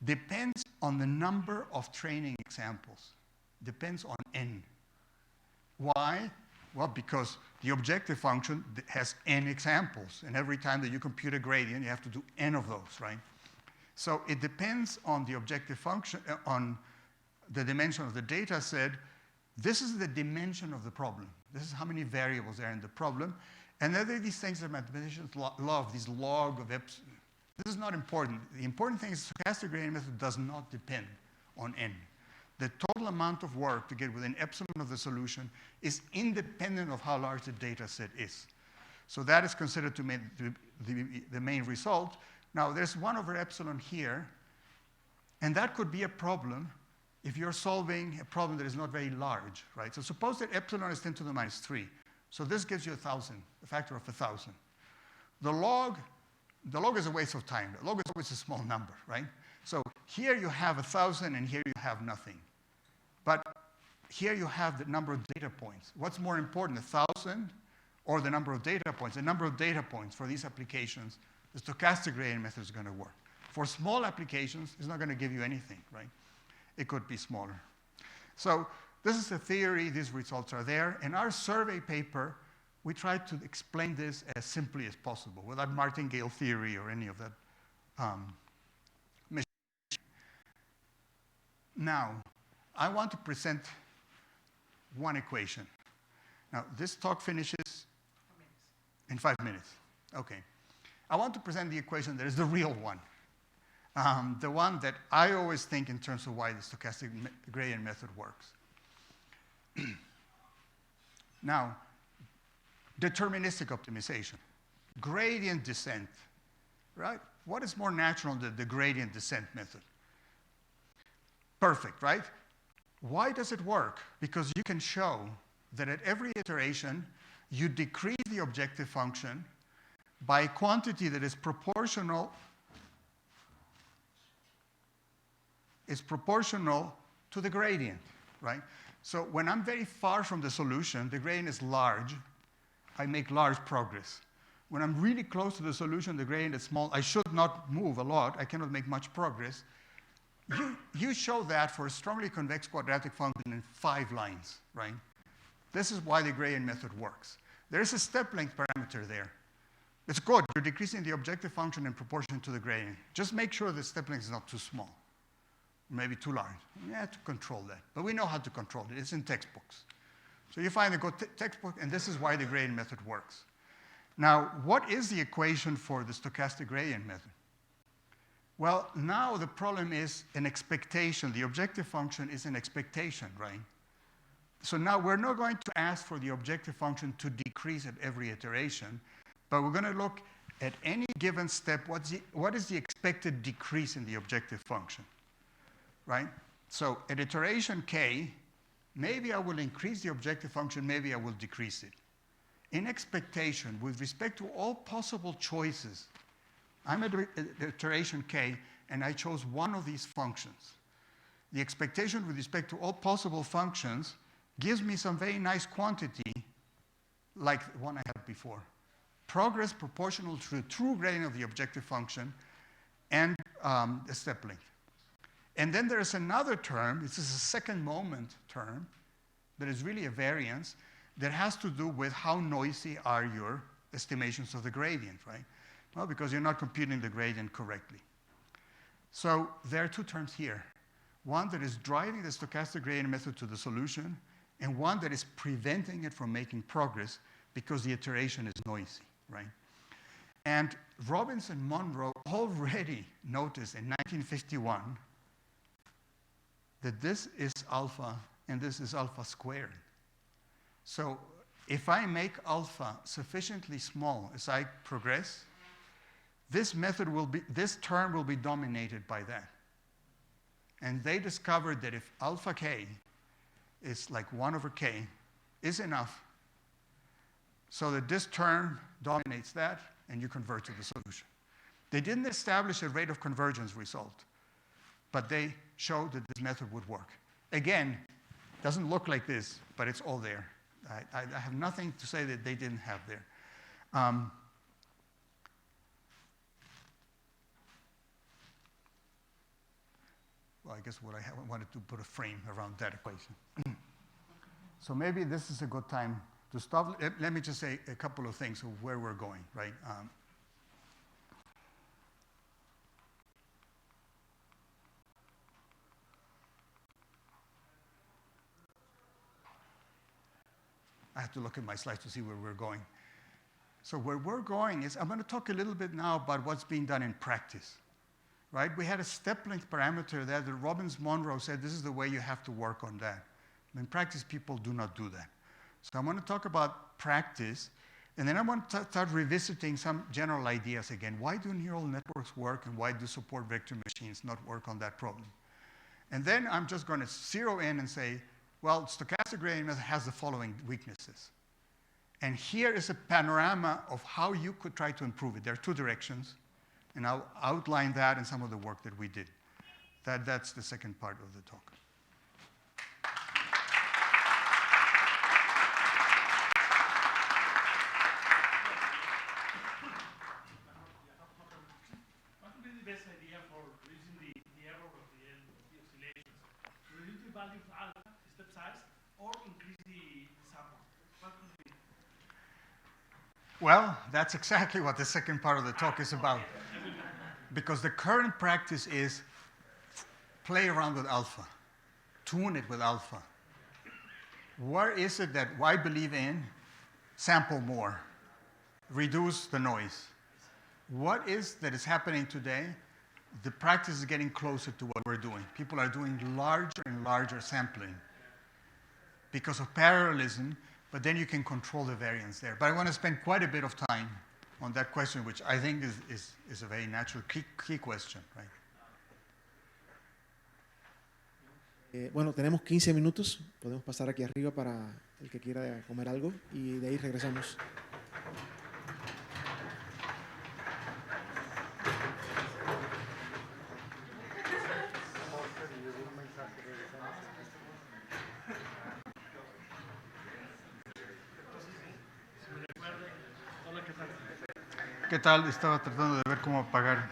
depends on the number of training examples. Depends on n. Why? Well, because the objective function has n examples, and every time that you compute a gradient, you have to do n of those, right? So it depends on the objective function, on the dimension of the data set. This is the dimension of the problem. This is how many variables are in the problem. And then there are these things that mathematicians love, these log of epsilon. This is not important. The important thing is the stochastic gradient method does not depend on n. The total amount of work to get within epsilon of the solution is independent of how large the data set is. So that is considered to be the main result. Now, there's 1 over epsilon here, and that could be a problem if you're solving a problem that is not very large, right? So suppose that epsilon is 10 to the minus 3. So this gives you 1,000, a factor of 1,000. The log is a waste of time. The log is always a small number, right? So here you have 1,000, and here you have nothing. But here you have the number of data points. What's more important, 1,000 or the number of data points? The number of data points for these applications, the stochastic gradient method is going to work. For small applications, it's not going to give you anything, right? It could be smaller. So this is the theory. These results are there. In our survey paper, we tried to explain this as simply as possible without martingale theory or any of that. Now, I want to present one equation. Now, this talk finishes in 5 minutes. Okay. I want to present the equation that is the real one. The one that I always think in terms of why the stochastic gradient method works. Now, deterministic optimization, gradient descent, right? What is more natural than the gradient descent method? Perfect, right? Why does it work? Because you can show that at every iteration, you decrease the objective function by a quantity that is proportional to the gradient, right? So when I'm very far from the solution, the gradient is large, I make large progress. When I'm really close to the solution, the gradient is small, I should not move a lot, I cannot make much progress. You show that for a strongly convex quadratic function in 5 lines, right? This is why the gradient method works. There is a step length parameter there. It's good, you're decreasing the objective function in proportion to the gradient. Just make sure the step length is not too small. Maybe too large. You have to control that. But we know how to control it. It's in textbooks. So you find a good textbook, and this is why the gradient method works. Now, what is the equation for the stochastic gradient method? Well, now the problem is an expectation. The objective function is an expectation, right? So now we're not going to ask for the objective function to decrease at every iteration, but we're going to look at any given step, what is the expected decrease in the objective function? Right? So at iteration k, maybe I will increase the objective function, maybe I will decrease it. In expectation, with respect to all possible choices, I'm at iteration k, and I chose one of these functions. The expectation with respect to all possible functions gives me some very nice quantity, like the one I had before. Progress proportional to the true gradient of the objective function and the step length. And then there is another term, this is a second moment term, that is really a variance that has to do with how noisy are your estimations of the gradient, right? Well, because you're not computing the gradient correctly. So there are 2 terms here. One that is driving the stochastic gradient method to the solution, and one that is preventing it from making progress because the iteration is noisy, right? And Robinson-Monroe already noticed in 1951 that this is alpha and this is alpha squared. So if I make alpha sufficiently small as I progress, this term will be dominated by that. And they discovered that if alpha k is like 1 over k is enough so that this term dominates that and you convert to the solution. They didn't establish a rate of convergence result, but they showed that this method would work. Again, doesn't look like this, but it's all there. I have nothing to say that they didn't have there. Well, I guess what I wanted to put a frame around that equation. So maybe this is a good time to stop. Let me just say a couple of things of where we're going, right? I have to look at my slides to see where we're going. So where we're going is, I'm going to talk a little bit now about what's being done in practice, right? We had a step length parameter there that Robinson-Monroe said this is the way you have to work on that. In practice, people do not do that. So I'm going to talk about practice, and then I want to start revisiting some general ideas again. Why do neural networks work, and why do support vector machines not work on that problem? And then I'm just going to zero in and say, well, stochastic gradient method has the following weaknesses. And here is a panorama of how you could try to improve it. There are 2 directions, and I'll outline that in some of the work that we did. That's the second part of the talk. What would be the best idea for reducing the error of the oscillations? Reduce the value of alpha, step size, or increase the sample? What could be? Well, that's exactly what the second part of the talk is about. Because the current practice is play around with alpha, tune it with alpha. What is it that I believe in? Sample more. Reduce the noise. What is that is happening today? The practice is getting closer to what we're doing. People are doing larger and larger sampling because of parallelism, but then you can control the variance there. But I want to spend quite a bit of time on that question, which I think is a very natural key question, right? Bueno, tenemos 15 minutos. Podemos pasar aquí arriba para el que quiera comer algo y de ahí regresamos. ¿Qué tal? Estaba tratando de ver cómo apagar.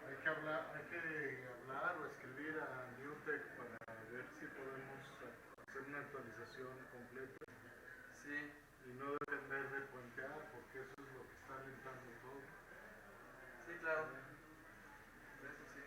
Hay que hablar o escribir a Newtek para ver si podemos hacer una actualización completa. Sí. Y no depender de puentear, porque eso es lo que está alentando todo. Sí, claro. Eso sí.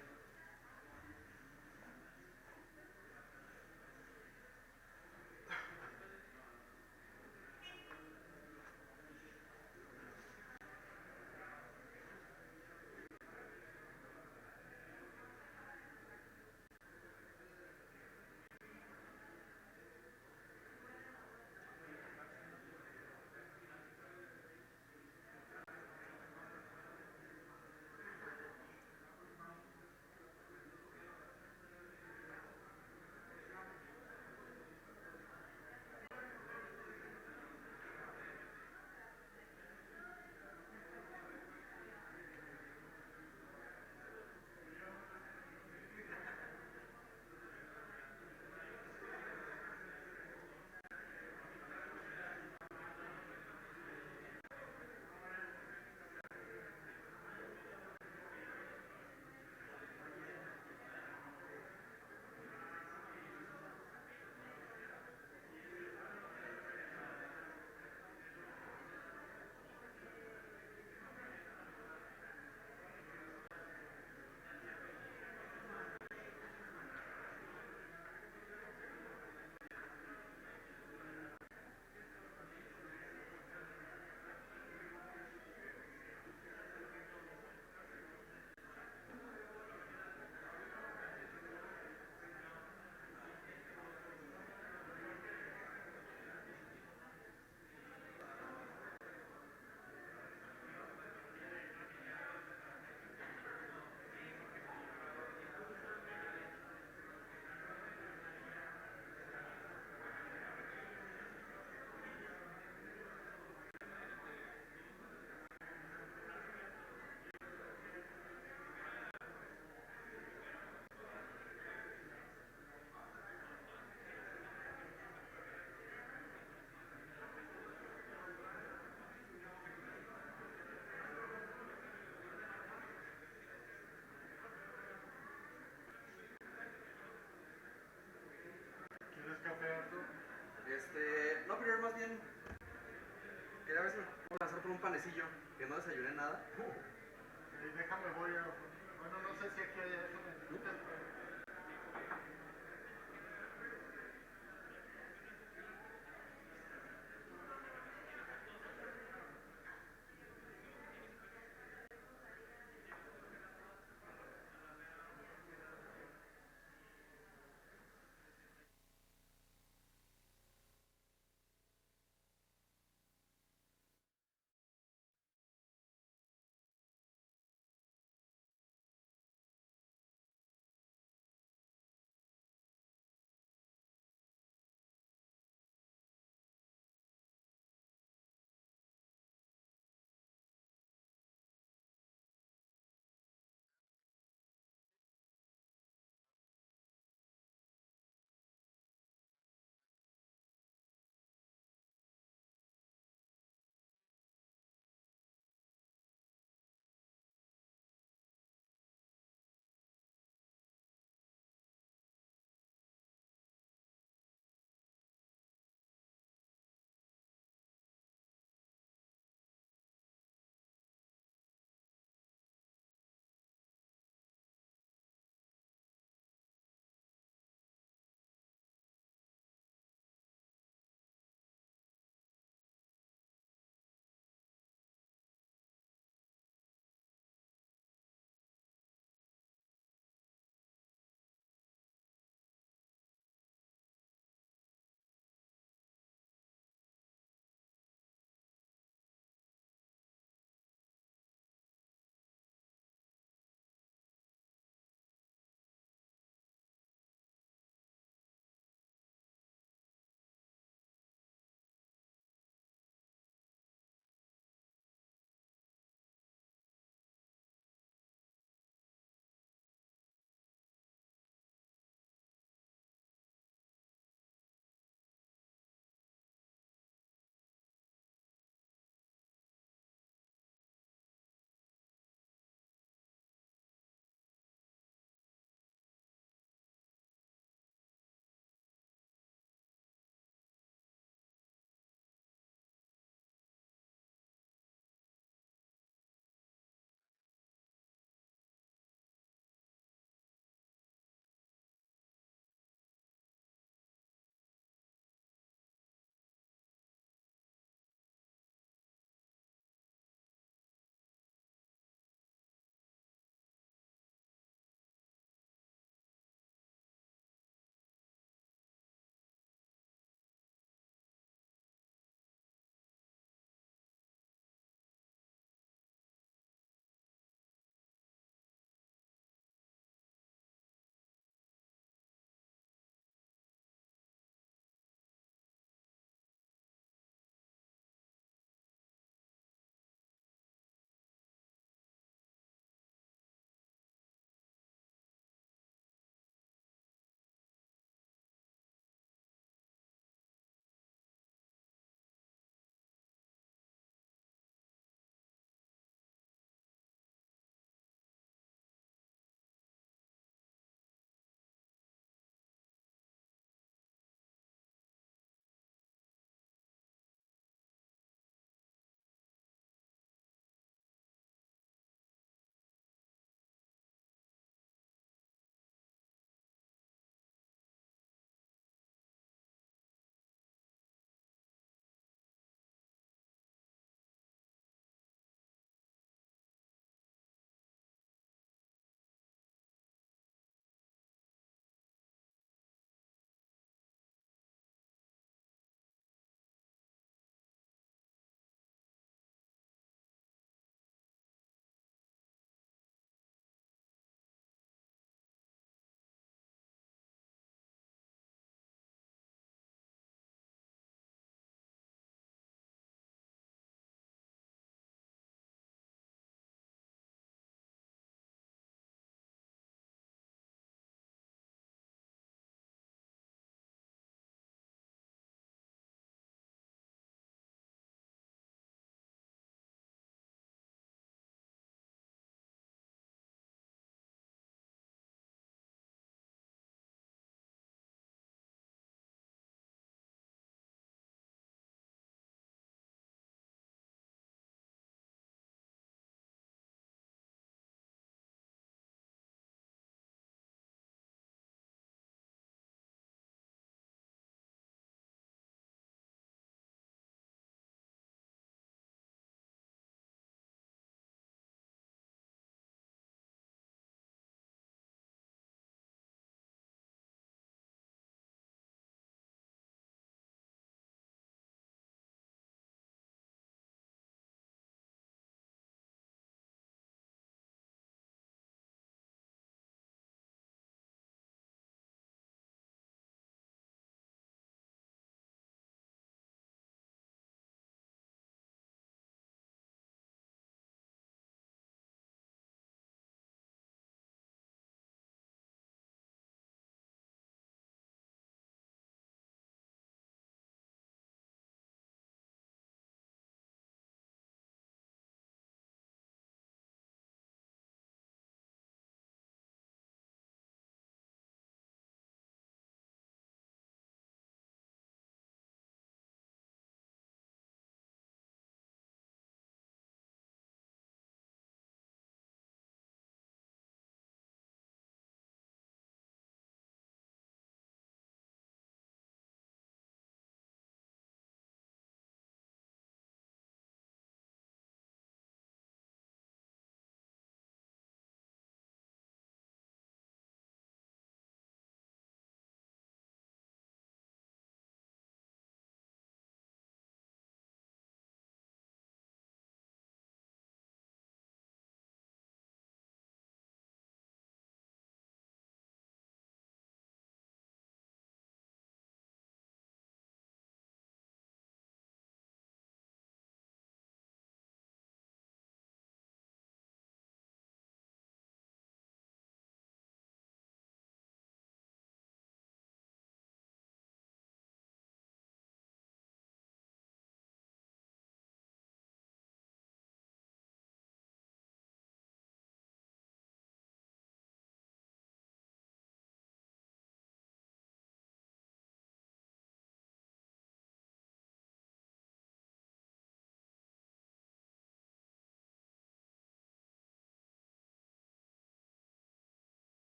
un panecillo, que no desayuné nada. Déjame, voy a... Bueno, no sé si aquí hay...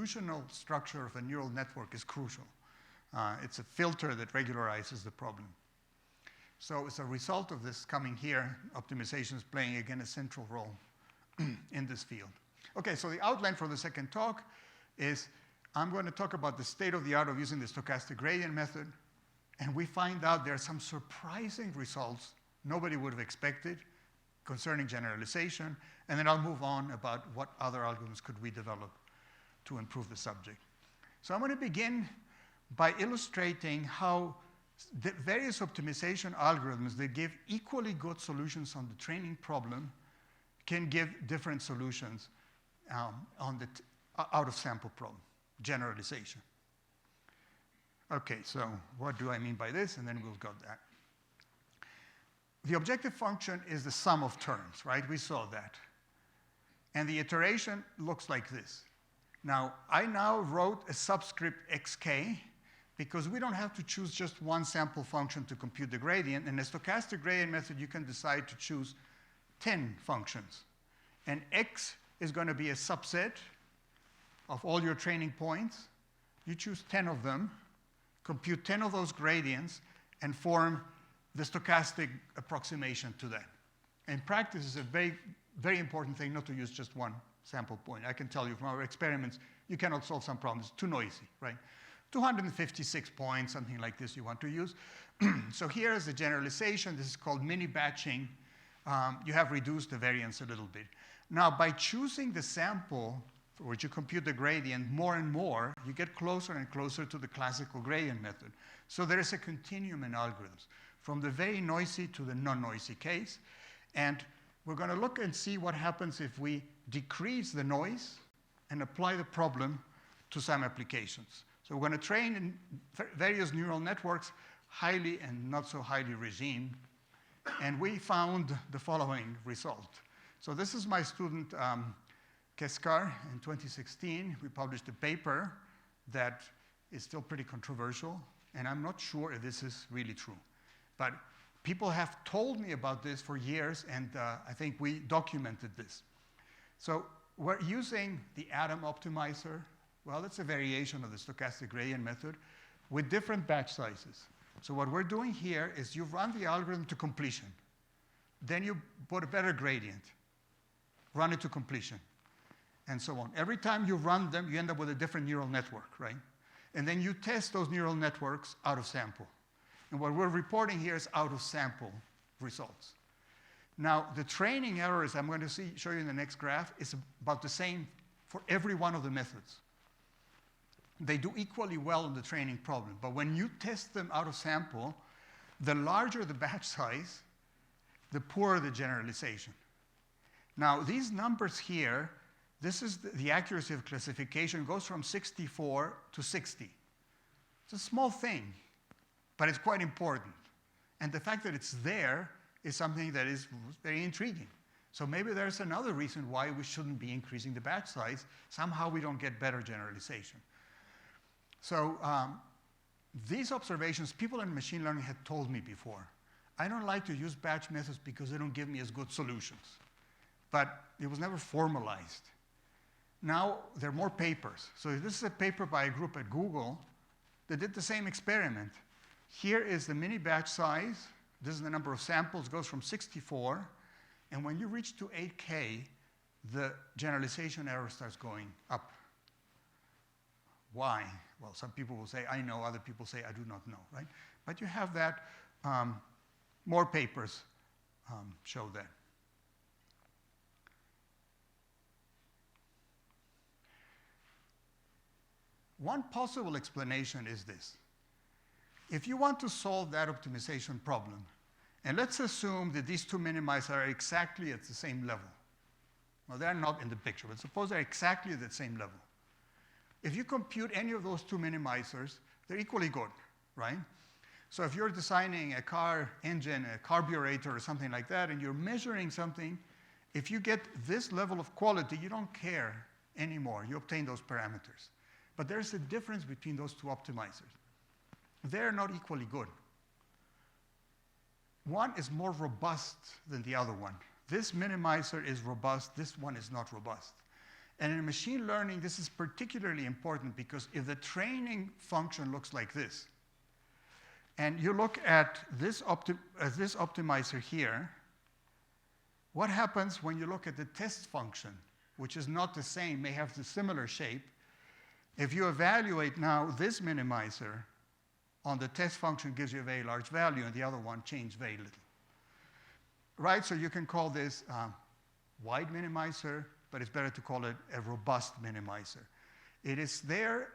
distributional structure of a neural network is crucial. It's a filter that regularizes the problem. So as a result of this coming here, optimization is playing again a central role in this field. Okay, so the outline for the second talk is I'm going to talk about the state of the art of using the stochastic gradient method, and we find out there are some surprising results nobody would have expected concerning generalization, and then I'll move on about what other algorithms could we develop to improve the subject. So I'm going to begin by illustrating how the various optimization algorithms that give equally good solutions on the training problem can give different solutions on the out-of-sample problem, generalization. Okay, so what do I mean by this? And then we'll go that. The objective function is the sum of terms, right? We saw that. And the iteration looks like this. Now, I now wrote a subscript xk because we don't have to choose just one sample function to compute the gradient. In the stochastic gradient method, you can decide to choose 10 functions. And x is going to be a subset of all your training points. You choose 10 of them, compute 10 of those gradients, and form the stochastic approximation to that. In practice, it's a very, very important thing not to use just one sample point. I can tell you from our experiments, you cannot solve some problems. It's too noisy, right? 256 points, something like this you want to use. So here is the generalization. This is called mini-batching. You have reduced the variance a little bit. Now, by choosing the sample for which you compute the gradient more and more, you get closer and closer to the classical gradient method. So there is a continuum in algorithms, from the very noisy to the non-noisy case. And we're going to look and see what happens if we decrease the noise and apply the problem to some applications. So we're going to train in various neural networks, highly and not so highly regimed. And we found the following result. So this is my student, Keskar, in 2016. We published a paper that is still pretty controversial, and I'm not sure if this is really true. But people have told me about this for years, and I think we documented this. So we're using the atom optimizer. Well, it's a variation of the stochastic gradient method with different batch sizes. So what we're doing here is you run the algorithm to completion. Then you put a better gradient, run it to completion, and so on. Every time you run them, you end up with a different neural network, right? And then you test those neural networks out of sample. And what we're reporting here is out of sample results. Now, the training errors I'm going to show you in the next graph is about the same for every one of the methods. They do equally well in the training problem. But when you test them out of sample, the larger the batch size, the poorer the generalization. Now, these numbers here, this is the accuracy of classification goes from 64 to 60. It's a small thing, but it's quite important. And the fact that it's there is something that is very intriguing. So maybe there's another reason why we shouldn't be increasing the batch size. Somehow we don't get better generalization. So these observations, people in machine learning had told me before. I don't like to use batch methods because they don't give me as good solutions. But it was never formalized. Now there are more papers. So this is a paper by a group at Google that did the same experiment. Here is the mini batch size. This is the number of samples, goes from 64. And when you reach to 8K, the generalization error starts going up. Why? Well, some people will say, I know. Other people say, I do not know, right? But you have that. More papers show that. One possible explanation is this. If you want to solve that optimization problem, and let's assume that these two minimizers are exactly at the same level. Well, they're not in the picture, but suppose they're exactly at the same level. If you compute any of those two minimizers, they're equally good, right? So if you're designing a car engine, a carburetor, or something like that, and you're measuring something, if you get this level of quality, you don't care anymore. You obtain those parameters. But there's a difference between those two optimizers. They're not equally good. One is more robust than the other one. This minimizer is robust. This one is not robust. And in machine learning, this is particularly important because if the training function looks like this, and you look at this optimizer here, what happens when you look at the test function, which is not the same, may have the similar shape? If you evaluate now this minimizer on the test function gives you a very large value, and the other one changed very little. Right, so you can call this wide minimizer, but it's better to call it a robust minimizer. It is there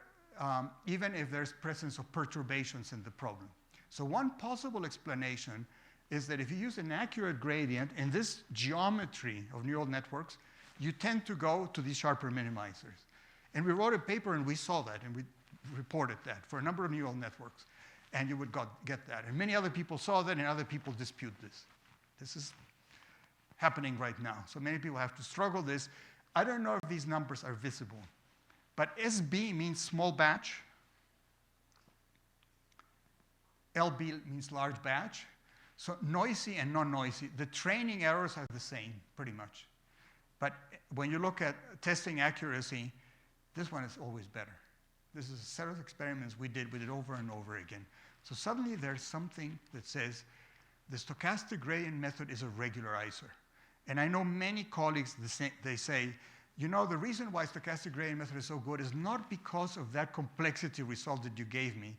even if there's presence of perturbations in the problem. So one possible explanation is that if you use an accurate gradient in this geometry of neural networks, you tend to go to these sharper minimizers. And we wrote a paper and we saw that and we reported that for a number of neural networks. And you would get that. And many other people saw that and other people dispute this. This is happening right now. So many people have to struggle this. I don't know if these numbers are visible. But SB means small batch. LB means large batch. So noisy and non-noisy, the training errors are the same, pretty much. But when you look at testing accuracy, this one is always better. This is a set of experiments we did over and over again. So suddenly there's something that says the stochastic gradient method is a regularizer. And I know many colleagues, they say, you know, the reason why stochastic gradient method is so good is not because of that complexity result that you gave me,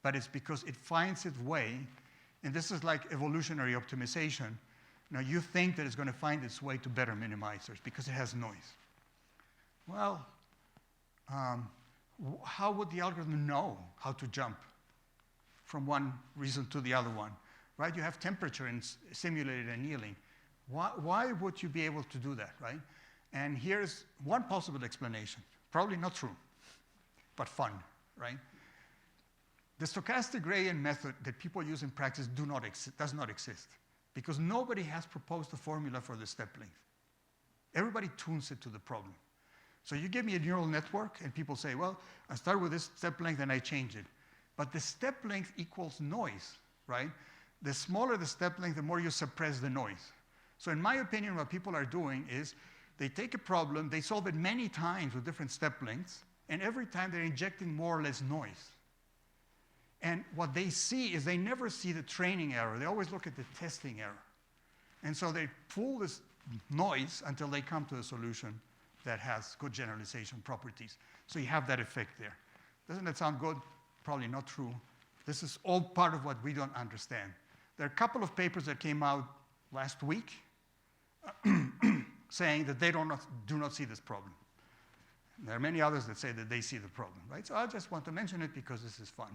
but it's because it finds its way, and this is like evolutionary optimization. Now you think that it's going to find its way to better minimizers because it has noise. Well, how would the algorithm know how to jump from one reason to the other one? Right? You have temperature and simulated annealing. Why would you be able to do that, right? And here's one possible explanation. Probably not true, but fun, right? The stochastic gradient method that people use in practice does not exist because nobody has proposed a formula for the step length. Everybody tunes it to the problem. So you give me a neural network and people say, well, I start with this step length and I change it. But the step length equals noise, right? The smaller the step length, the more you suppress the noise. So in my opinion, what people are doing is they take a problem, they solve it many times with different step lengths, and every time they're injecting more or less noise. And what they see is they never see the training error. They always look at the testing error. And so they pull this noise until they come to a solution that has good generalization properties. So you have that effect there. Doesn't that sound good? Probably not true. This is all part of what we don't understand. There are a couple of papers that came out last week saying that they do not see this problem. There are many others that say that they see the problem, right? So I just want to mention it because this is fun.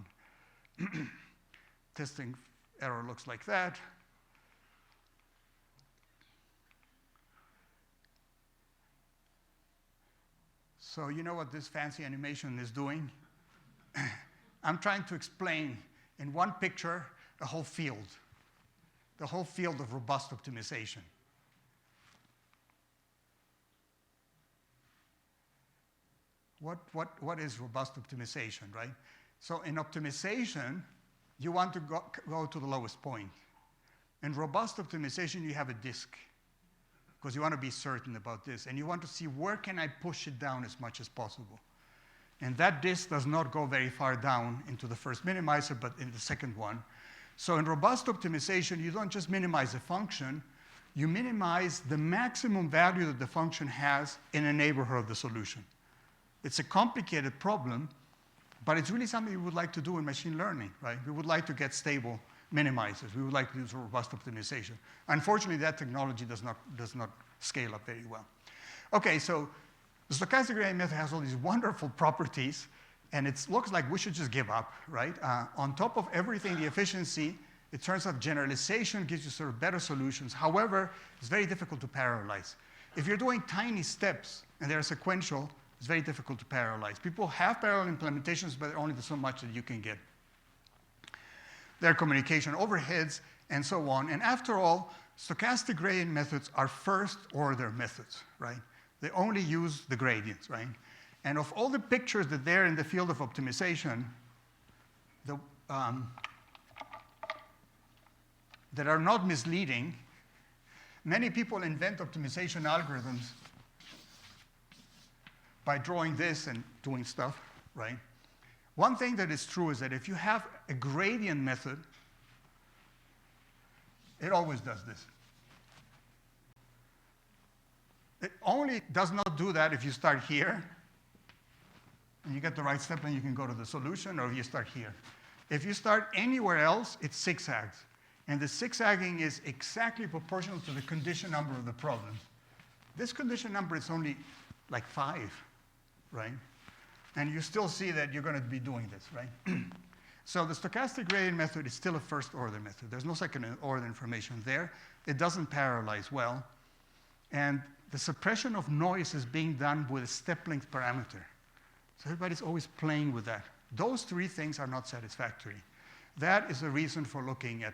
Testing error looks like that. So you know what this fancy animation is doing? I'm trying to explain in one picture the whole field of robust optimization. What is robust optimization, right? So in optimization, you want to go to the lowest point. In robust optimization, you have a disk because you want to be certain about this. And you want to see where can I push it down as much as possible. And that disk does not go very far down into the first minimizer, but in the second one. So in robust optimization, you don't just minimize a function, you minimize the maximum value that the function has in a neighborhood of the solution. It's a complicated problem, but it's really something we would like to do in machine learning, right? We would like to get stable minimizers. We would like to use robust optimization. Unfortunately, that technology does not scale up very well. Okay, so the stochastic gradient method has all these wonderful properties, and it looks like we should just give up, right? On top of everything, the efficiency, it turns out generalization gives you sort of better solutions. However, it's very difficult to parallelize. If you're doing tiny steps and they're sequential, it's very difficult to parallelize. People have parallel implementations, but only so much that you can get. There are communication overheads and so on. And after all, stochastic gradient methods are first-order methods, right? They only use the gradients, right? And of all the pictures that there in the field of optimization, that are not misleading, many people invent optimization algorithms by drawing this and doing stuff, right? One thing that is true is that if you have a gradient method, it always does this. It only does not do that if you start here, and you get the right step, and you can go to the solution, or if you start here. If you start anywhere else, it zigzags. And the zigzagging is exactly proportional to the condition number of the problem. This condition number is only like 5, right? And you still see that you're going to be doing this, right? So the stochastic gradient method is still a first-order method. There's no second-order information there. It doesn't parallelize well. And the suppression of noise is being done with a step-length parameter. So everybody's always playing with that. Those 3 things are not satisfactory. That is the reason for looking at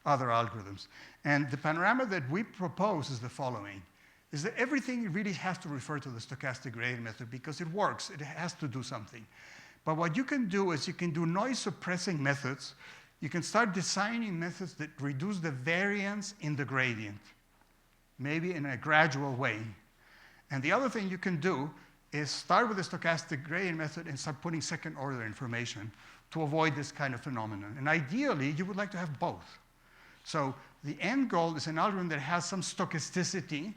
other algorithms. And the panorama that we propose is the following, is that everything really has to refer to the stochastic gradient method because it works. It has to do something. But what you can do is you can do noise-suppressing methods. You can start designing methods that reduce the variance in the gradient, maybe in a gradual way. And the other thing you can do is start with the stochastic gradient method and start putting second-order information to avoid this kind of phenomenon. And ideally, you would like to have both. So the end goal is an algorithm that has some stochasticity,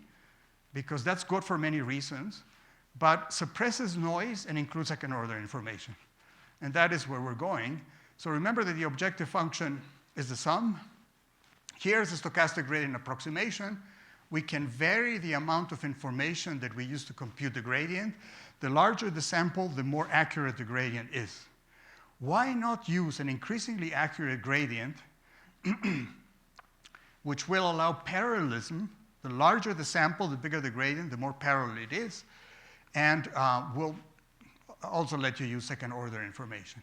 because that's good for many reasons, but suppresses noise and includes second-order information. And that is where we're going. So remember that the objective function is the sum. Here's the stochastic gradient approximation. We can vary the amount of information that we use to compute the gradient. The larger the sample, the more accurate the gradient is. Why not use an increasingly accurate gradient which will allow parallelism? The larger the sample, the bigger the gradient, the more parallel it is, and will also let you use second-order information.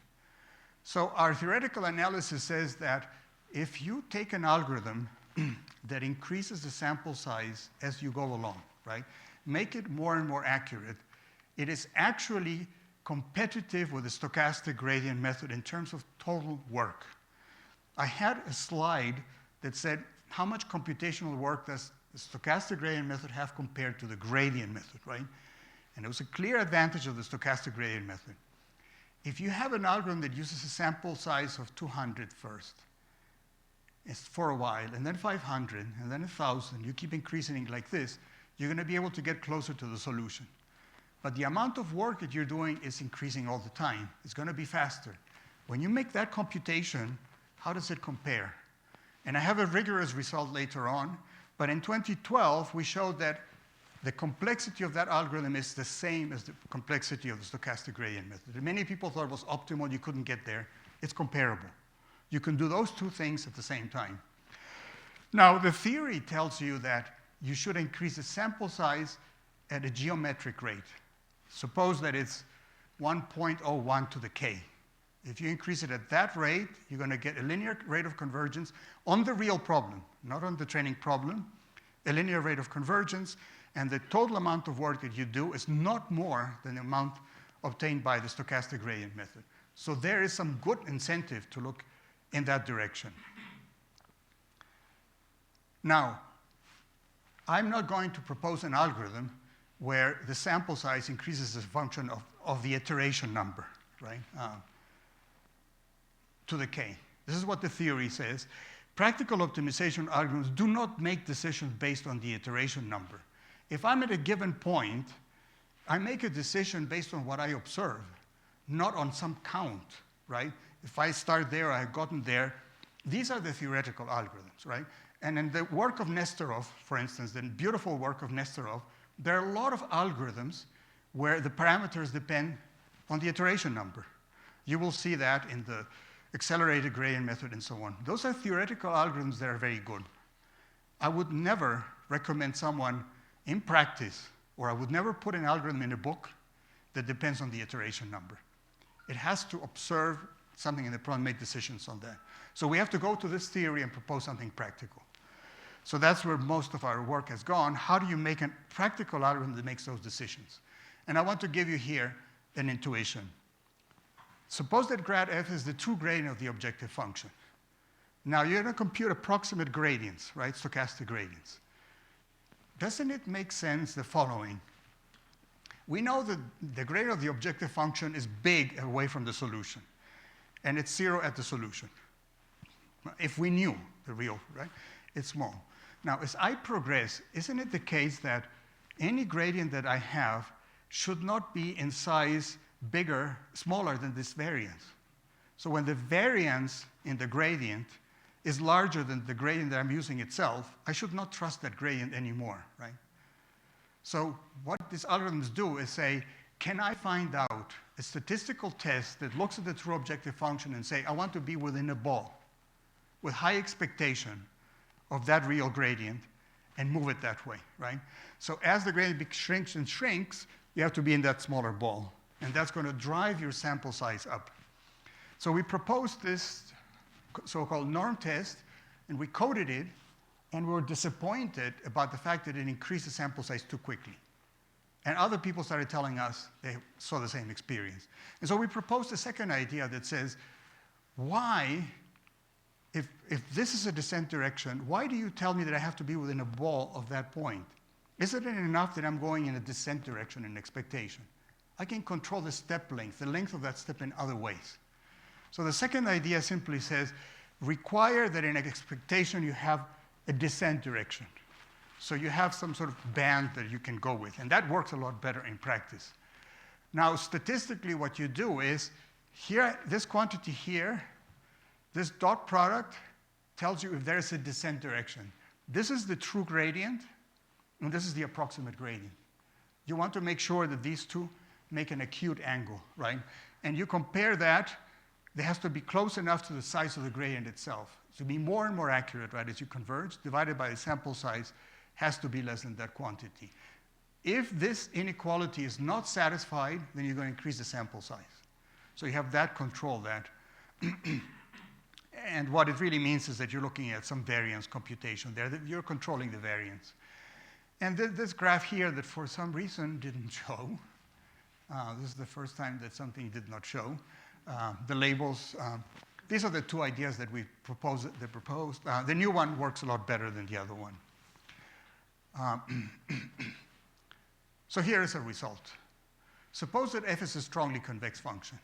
So our theoretical analysis says that if you take an algorithm that increases the sample size as you go along, right, make it more and more accurate, it is actually competitive with the stochastic gradient method in terms of total work. I had a slide that said, how much computational work does the stochastic gradient method have compared to the gradient method, right? And it was a clear advantage of the stochastic gradient method. If you have an algorithm that uses a sample size of 200 first, it's for a while, and then 500, and then 1,000, you keep increasing it like this, you're going to be able to get closer to the solution. But the amount of work that you're doing is increasing all the time. It's going to be faster. When you make that computation, how does it compare? And I have a rigorous result later on, but in 2012, we showed that the complexity of that algorithm is the same as the complexity of the stochastic gradient method. And many people thought it was optimal, you couldn't get there. It's comparable. You can do those 2 things at the same time. Now, the theory tells you that you should increase the sample size at a geometric rate. Suppose that it's 1.01 to the k. If you increase it at that rate, you're going to get a linear rate of convergence on the real problem, not on the training problem, a linear rate of convergence, and the total amount of work that you do is not more than the amount obtained by the stochastic gradient method. So there is some good incentive to look in that direction. Now, I'm not going to propose an algorithm where the sample size increases as a function of the iteration number, right, to the k. This is what the theory says. Practical optimization algorithms do not make decisions based on the iteration number. If I'm at a given point, I make a decision based on what I observe, not on some count, right? If I start there, I've gotten there. These are the theoretical algorithms, right? And in the work of Nesterov, for instance, the beautiful work of Nesterov, there are a lot of algorithms where the parameters depend on the iteration number. You will see that in the accelerated gradient method and so on. Those are theoretical algorithms that are very good. I would never recommend someone in practice, or I would never put an algorithm in a book that depends on the iteration number. It has to observe something in the problem, make decisions on that. So we have to go to this theory and propose something practical. So that's where most of our work has gone. How do you make a practical algorithm that makes those decisions? And I want to give you here an intuition. Suppose that grad f is the true gradient of the objective function. Now you're going to compute approximate gradients, right, stochastic gradients. Doesn't it make sense the following? We know that the gradient of the objective function is big away from the solution, and it's 0 at the solution. If we knew the real, right? It's small. Now, as I progress, isn't it the case that any gradient that I have should not be in size bigger, smaller than this variance? So when the variance in the gradient is larger than the gradient that I'm using itself, I should not trust that gradient anymore, right? So what these algorithms do is say, can I find out a statistical test that looks at the true objective function and say, I want to be within a ball with high expectation of that real gradient and move it that way, right? So as the gradient shrinks and shrinks, you have to be in that smaller ball. And that's going to drive your sample size up. So we proposed this so-called norm test, and we coded it, and we were disappointed about the fact that it increased the sample size too quickly. And other people started telling us they saw the same experience. And so we proposed a second idea that says, why, if this is a descent direction, why do you tell me that I have to be within a ball of that point? Isn't it enough that I'm going in a descent direction in expectation? I can control the step length, the length of that step in other ways. So the second idea simply says, require that in expectation you have a descent direction. So you have some sort of band that you can go with, and that works a lot better in practice. Now, statistically, what you do is, here, this quantity here, this dot product tells you if there is a descent direction. This is the true gradient, and this is the approximate gradient. You want to make sure that these two make an acute angle, right? And you compare that. There has to be close enough to the size of the gradient itself. To be more and more accurate, right, as you converge, divided by the sample size, has to be less than that quantity. If this inequality is not satisfied, then you're going to increase the sample size. So you have that control that. And what it really means is that you're looking at some variance computation there, that you're controlling the variance. And this graph here that for some reason didn't show, this is the first time that something did not show. The labels, these are the two ideas that we proposed. The new one works a lot better than the other one. So here is a result. Suppose that f is a strongly convex function.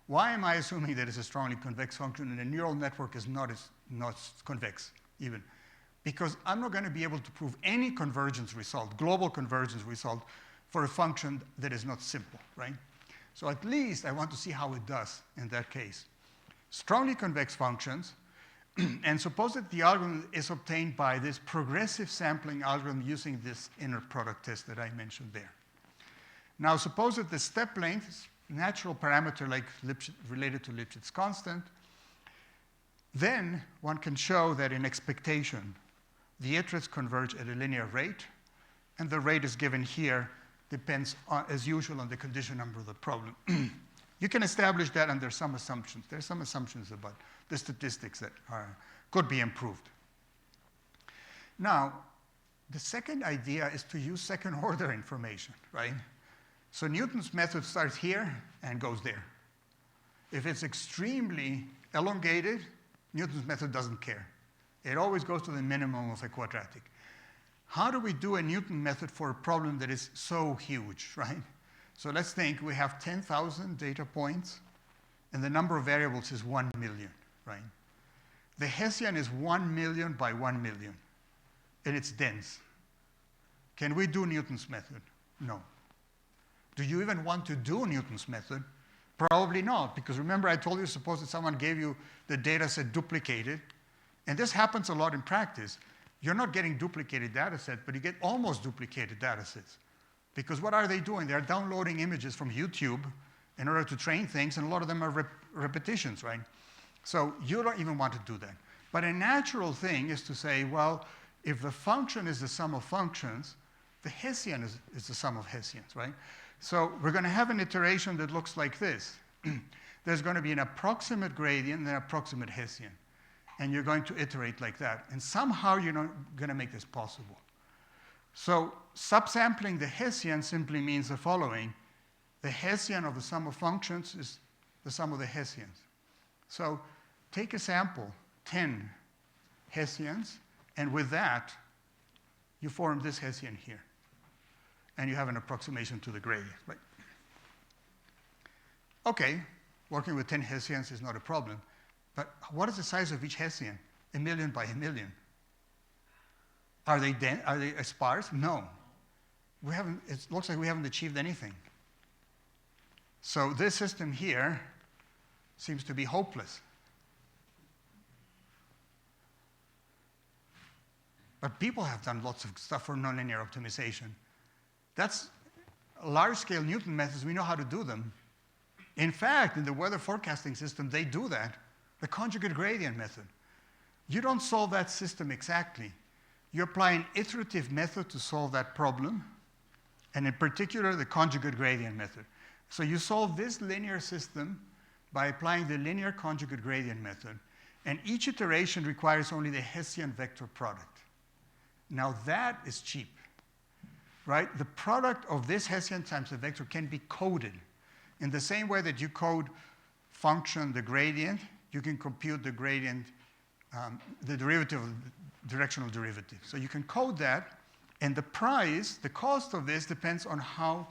Why am I assuming that it's a strongly convex function and a neural network is not convex even? Because I'm not going to be able to prove any convergence result, global convergence result, for a function that is not simple, right? So at least I want to see how it does in that case. Strongly convex functions, and suppose that the algorithm is obtained by this progressive sampling algorithm using this inner product test that I mentioned there. Now suppose that the step length is a natural parameter like related to Lipschitz constant. Then one can show that in expectation, the iterates converge at a linear rate, and the rate is given here, depends on, as usual, on the condition number of the problem. You can establish that under some assumptions. There are some assumptions about the statistics that could be improved. Now, the second idea is to use second order information, right? So Newton's method starts here and goes there. If it's extremely elongated, Newton's method doesn't care. It always goes to the minimum of a quadratic. How do we do a Newton method for a problem that is so huge, right? So let's think we have 10,000 data points, and the number of variables is 1 million, right? The Hessian is 1 million by 1 million, and it's dense. Can we do Newton's method? No. Do you even want to do Newton's method? Probably not, because remember I told you, suppose that someone gave you the data set duplicated, and this happens a lot in practice. You're not getting duplicated data set, but you get almost duplicated data sets. Because what are they doing? They're downloading images from YouTube in order to train things, and a lot of them are repetitions, right? So you don't even want to do that. But a natural thing is to say, well, if the function is the sum of functions, the Hessian is the sum of Hessians, right? So we're going to have an iteration that looks like this. There's going to be an approximate gradient and an approximate Hessian. And you're going to iterate like that. And somehow you're not going to make this possible. So subsampling the Hessian simply means the following. The Hessian of the sum of functions is the sum of the Hessians. So take a sample, 10 Hessians, and with that, you form this Hessian here. and you have an approximation to the gradient, right? Okay, working with 10 Hessians is not a problem, but what is the size of each Hessian? 1,000,000 by 1,000,000. Are they sparse? No. It looks like we haven't achieved anything. So this system here seems to be hopeless. But people have done lots of stuff for nonlinear optimization. That's large-scale Newton methods. We know how to do them. In fact, in the weather forecasting system, they do that. The conjugate gradient method. You don't solve that system exactly. You apply an iterative method to solve that problem, and in particular, the conjugate gradient method. So you solve this linear system by applying the linear conjugate gradient method, and each iteration requires only the Hessian vector product. Now that is cheap, right? The product of this Hessian times the vector can be coded. In the same way that you code function, the gradient, you can compute the gradient, the derivative of the directional derivative. So you can code that, and the price, the cost of this depends on how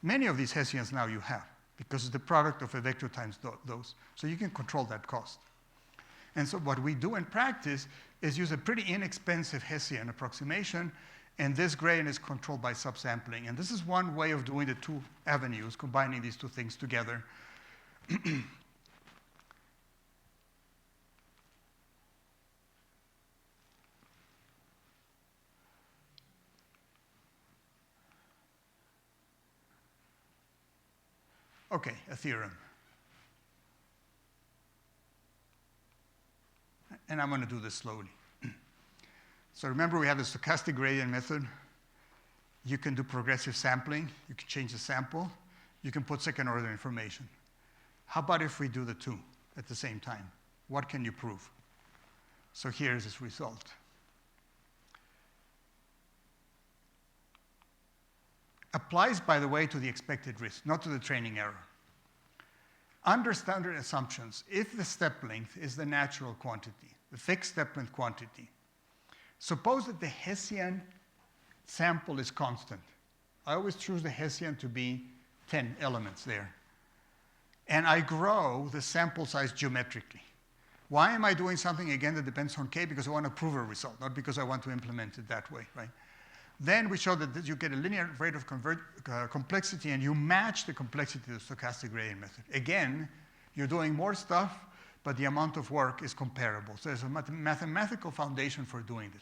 many of these Hessians now you have, because it's the product of a vector times those. So you can control that cost. And so what we do in practice is use a pretty inexpensive Hessian approximation, and this gradient is controlled by subsampling. And this is one way of doing the two avenues, combining these two things together. Okay, a theorem. And I'm going to do this slowly. So remember, we have the stochastic gradient method. You can do progressive sampling. You can change the sample. You can put second-order information. How about if we do the two at the same time? What can you prove? So here's this result. Applies, by the way, to the expected risk, not to the training error. Under standard assumptions, if the step length is the natural quantity, the fixed step length quantity, suppose that the Hessian sample is constant. I always choose the Hessian to be 10 elements there. And I grow the sample size geometrically. Why am I doing something, again, that depends on k? Because I want to prove a result, not because I want to implement it that way, right? Then we show that you get a linear rate of complexity, and you match the complexity to the stochastic gradient method. Again, you're doing more stuff, but the amount of work is comparable. So there's a mathematical foundation for doing this.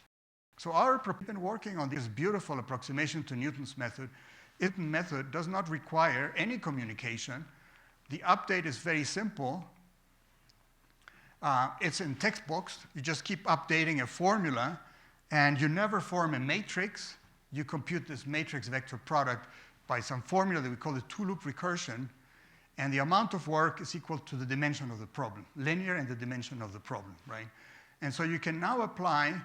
So we've been working on this beautiful approximation to Newton's method. Newton's method does not require any communication. The update is very simple. It's in textbooks. You just keep updating a formula, and you never form a matrix. You compute this matrix vector product by some formula that we call the two-loop recursion, and the amount of work is equal to the dimension of the problem, linear and the dimension of the problem, right? And so you can now apply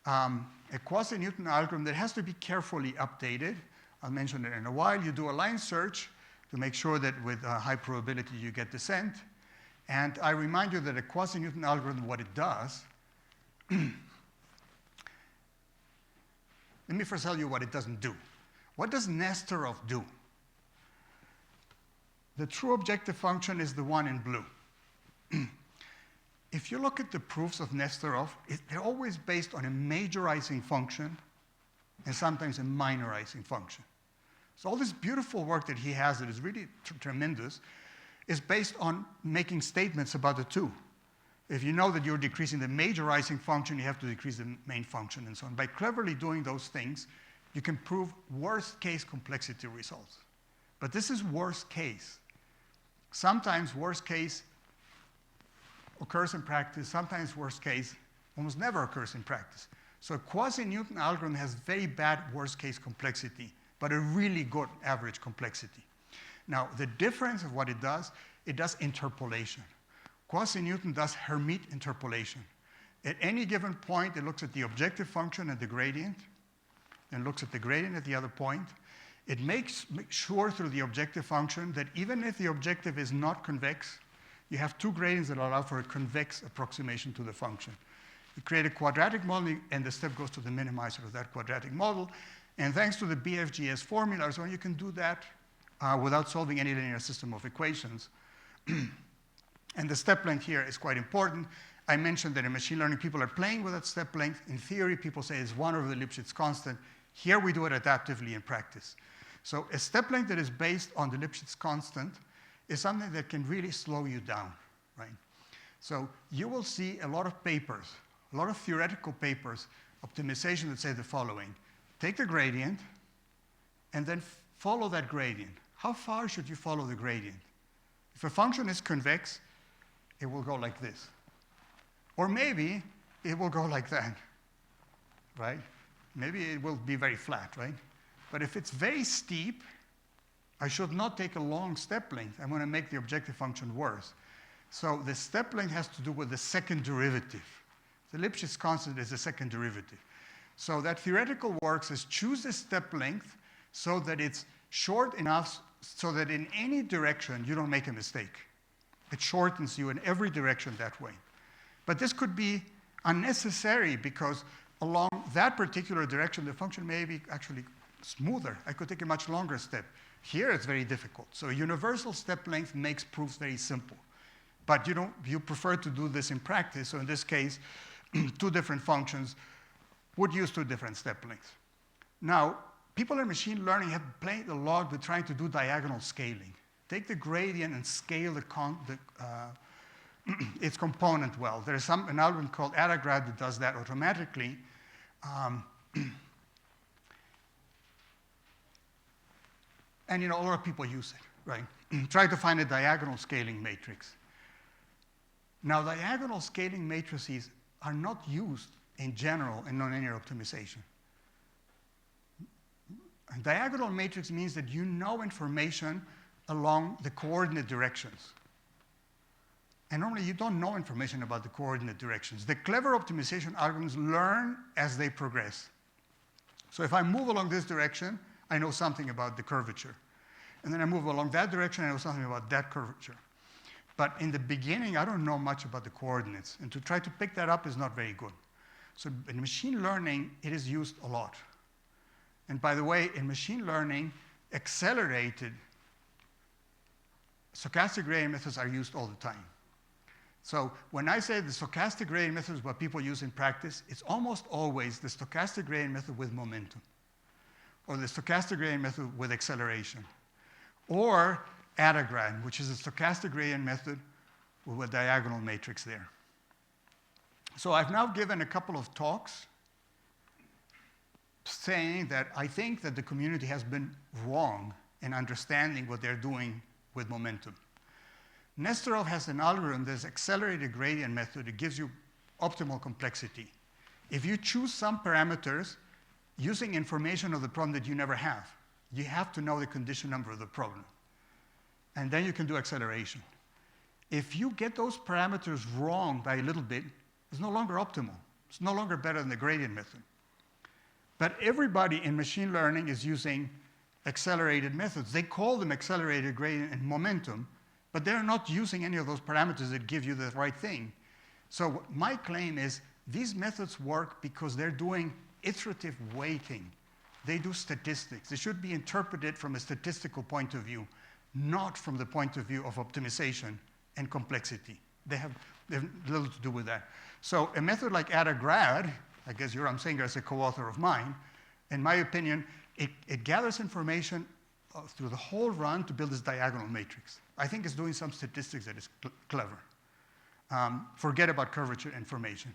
a quasi-Newton algorithm that has to be carefully updated. I'll mention it in a while. You do a line search to make sure that with high probability you get descent. And I remind you that a quasi-Newton algorithm, what it does, let me first tell you what it doesn't do. What does Nesterov do? The true objective function is the one in blue. If you look at the proofs of Nesterov, they're always based on a majorizing function and sometimes a minorizing function. So all this beautiful work that he has that is really tremendous is based on making statements about the two. If you know that you're decreasing the majorizing function, you have to decrease the main function and so on. By cleverly doing those things, you can prove worst-case complexity results. But this is worst case. Sometimes worst case occurs in practice. Sometimes worst case almost never occurs in practice. So a quasi-Newton algorithm has very bad worst-case complexity, but a really good average complexity. Now, the difference of what it does interpolation. Quasi-Newton does Hermite interpolation. At any given point, it looks at the objective function and the gradient, and looks at the gradient at the other point. It makes sure through the objective function that even if the objective is not convex, you have two gradients that allow for a convex approximation to the function. You create a quadratic model, and the step goes to the minimizer of that quadratic model, And thanks to the BFGS formulas, well, you can do that without solving any linear system of equations. And the step length here is quite important. I mentioned that in machine learning, people are playing with that step length. In theory, people say it's 1 over the Lipschitz constant. Here, we do it adaptively in practice. So a step length that is based on the Lipschitz constant is something that can really slow you down, right? So you will see a lot of papers, a lot of theoretical papers, optimization that say the following. Take the gradient, and then follow that gradient. How far should you follow the gradient? If a function is convex, it will go like this. Or maybe it will go like that, right? Maybe it will be very flat, right? But if it's very steep, I should not take a long step length. I'm going to make the objective function worse. So the step length has to do with the second derivative. The Lipschitz constant is the second derivative. So that theoretical works is choose the step length so that it's short enough so that in any direction you don't make a mistake. It shortens you in every direction that way. But this could be unnecessary because along that particular direction, the function may be actually smoother. I could take a much longer step. Here it's very difficult. So a universal step length makes proofs very simple. But you prefer to do this in practice. So in this case, 2 different functions would use 2 different step lengths. Now, people in machine learning have played a lot with trying to do diagonal scaling. Take the gradient and scale its component well. There's an algorithm called Adagrad that does that automatically. And a lot of people use it, right? Try to find a diagonal scaling matrix. Now, diagonal scaling matrices are not used in general in nonlinear optimization. A diagonal matrix means that you know information along the coordinate directions. And normally you don't know information about the coordinate directions. The clever optimization algorithms learn as they progress. So if I move along this direction, I know something about the curvature. And then I move along that direction, I know something about that curvature. But in the beginning, I don't know much about the coordinates. And to try to pick that up is not very good. So in machine learning, it is used a lot. And by the way, in machine learning, accelerated stochastic gradient methods are used all the time. So when I say the stochastic gradient method is what people use in practice, it's almost always the stochastic gradient method with momentum, or the stochastic gradient method with acceleration, or Adagrad, which is a stochastic gradient method with a diagonal matrix there. So I've now given a couple of talks saying that I think that the community has been wrong in understanding what they're doing with momentum. Nesterov has an algorithm that's accelerated gradient method that gives you optimal complexity. If you choose some parameters using information of the problem that you never have, you have to know the condition number of the problem. And then you can do acceleration. If you get those parameters wrong by a little bit, it's no longer optimal. It's no longer better than the gradient method. But everybody in machine learning is using accelerated methods. They call them accelerated gradient and momentum, but they're not using any of those parameters that give you the right thing. So my claim is these methods work because they're doing iterative weighting. They do statistics. They should be interpreted from a statistical point of view, not from the point of view of optimization and complexity. They have little to do with that. So a method like Adagrad, I guess Yoram Singer is a co-author of mine, in my opinion, it gathers information through the whole run to build this diagonal matrix. I think it's doing some statistics that is clever. Forget about curvature information.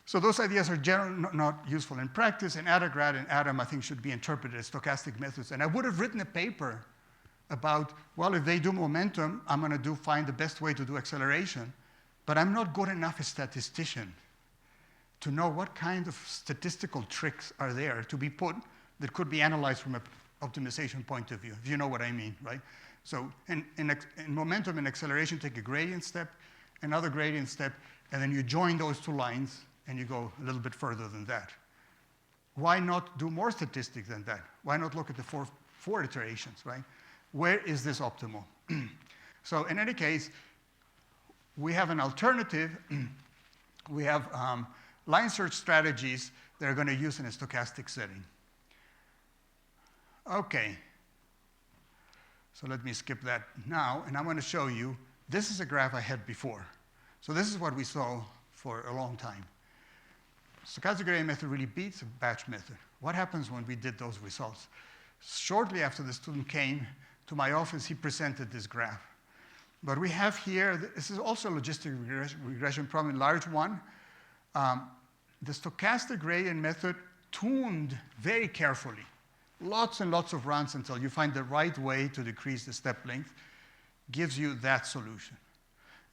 So those ideas are generally not useful in practice, and Adagrad and Adam, I think, should be interpreted as stochastic methods. And I would have written a paper about, well, if they do momentum, I'm going to find the best way to do acceleration. But I'm not good enough a statistician to know what kind of statistical tricks are there to be put that could be analyzed from an optimization point of view, if you know what I mean, right? So in momentum and acceleration, take a gradient step, another gradient step, and then you join those 2 lines, and you go a little bit further than that. Why not do more statistics than that? Why not look at the four iterations, right? Where is this optimal? So in any case, we have an alternative. We have line search strategies that are going to use in a stochastic setting. Okay. So let me skip that now, and I'm going to show you, this is a graph I had before. So this is what we saw for a long time. Stochastic gradient method really beats a batch method. What happens when we did those results? Shortly after the student came to my office, he presented this graph. But we have here, this is also a logistic regression problem, large one. The stochastic gradient method tuned very carefully. Lots and lots of runs until you find the right way to decrease the step length, gives you that solution.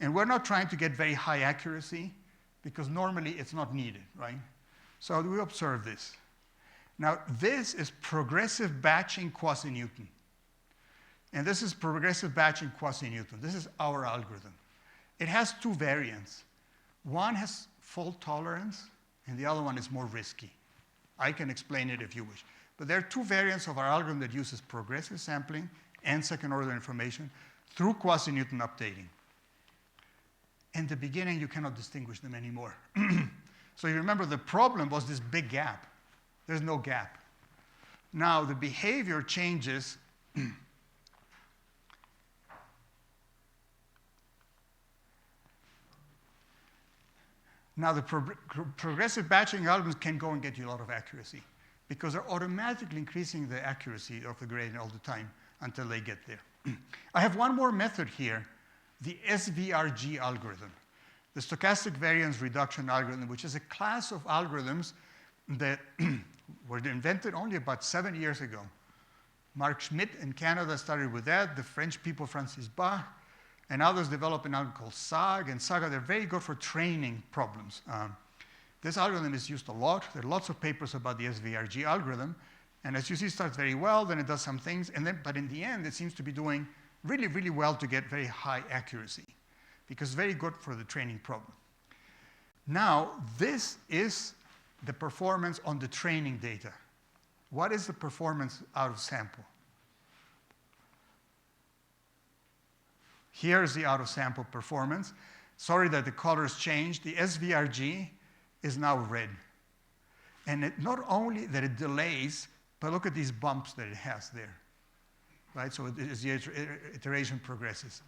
And we're not trying to get very high accuracy, because normally it's not needed, right? So we observe this. Now, this is progressive batching quasi-Newton. And this is progressive batching quasi-Newton. This is our algorithm. It has two variants. One has fault tolerance, and the other one is more risky. I can explain it if you wish. But there are two variants of our algorithm that uses progressive sampling and second-order information through quasi-Newton updating. In the beginning, you cannot distinguish them anymore. So you remember the problem was this big gap. There's no gap. Now the behavior changes. Now the progressive batching algorithms can go and get you a lot of accuracy, because they're automatically increasing the accuracy of the gradient all the time until they get there. I have one more method here, the SVRG algorithm, the stochastic variance reduction algorithm, which is a class of algorithms that were invented only about 7 years ago. Mark Schmidt in Canada started with that, the French people, Francis Bach, and others developed an algorithm called SAG, and SAGA, they're very good for training problems. This algorithm is used a lot. There are lots of papers about the SVRG algorithm, and as you see, it starts very well, then it does some things, but in the end, it seems to be doing really, really well to get very high accuracy, because it's very good for the training problem. Now, this is the performance on the training data. What is the performance out of sample? Here's the out of sample performance. Sorry that the colors changed. The SVRG is now red. And not only that it delays, but look at these bumps that it has there. Right? So as the iteration progresses.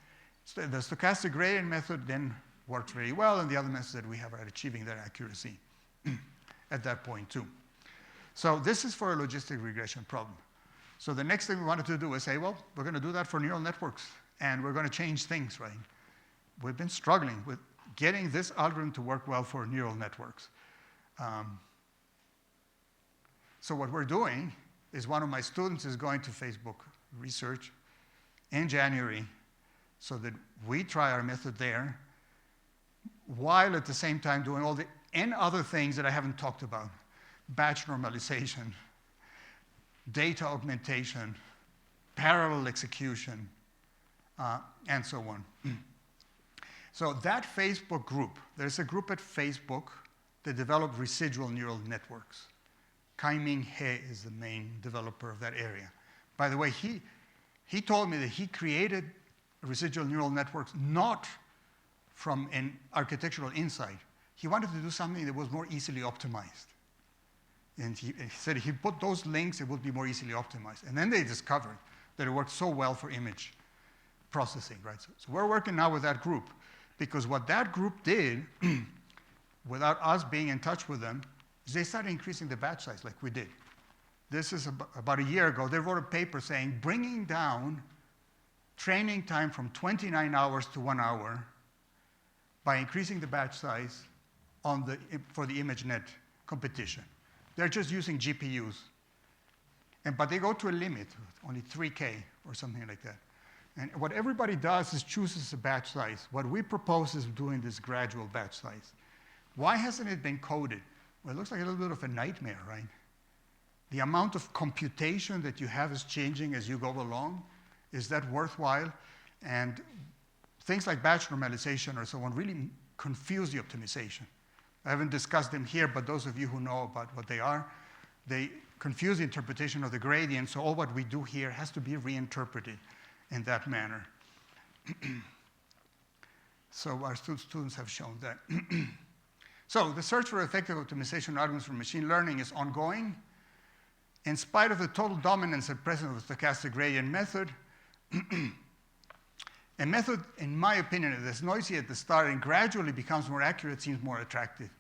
So the stochastic gradient method then works very well, and the other methods that we have are achieving that accuracy at that point too. So this is for a logistic regression problem. So the next thing we wanted to do is say, well, we're going to do that for neural networks, and we're going to change things, right? We've been struggling with getting this algorithm to work well for neural networks. So what we're doing is one of my students is going to Facebook Research in January so that we try our method there, while at the same time doing all the N other things that I haven't talked about. Batch normalization, data augmentation, parallel execution, and so on. So that Facebook group, there's a group at Facebook that developed residual neural networks. Kai-Ming He is the main developer of that area. By the way, he told me that he created residual neural networks not from an architectural insight. He wanted to do something that was more easily optimized. And he said if he put those links, it would be more easily optimized. And then they discovered that it worked so well for image processing, right? So we're working now with that group, because what that group did, without us being in touch with them, is they started increasing the batch size like we did. This is about a year ago. They wrote a paper saying bringing down training time from 29 hours to 1 hour by increasing the batch size for the ImageNet competition. They're just using GPUs. But they go to a limit, only 3K or something like that. And what everybody does is chooses a batch size. What we propose is doing this gradual batch size. Why hasn't it been coded? Well, it looks like a little bit of a nightmare, right? The amount of computation that you have is changing as you go along. Is that worthwhile? And things like batch normalization or so on really confuse the optimization. I haven't discussed them here, but those of you who know about what they are, they confuse the interpretation of the gradient, so all what we do here has to be reinterpreted in that manner. So our students have shown that. So the search for effective optimization algorithms for machine learning is ongoing. In spite of the total dominance at present of the stochastic gradient method, a method, in my opinion, that's noisy at the start and gradually becomes more accurate seems more attractive.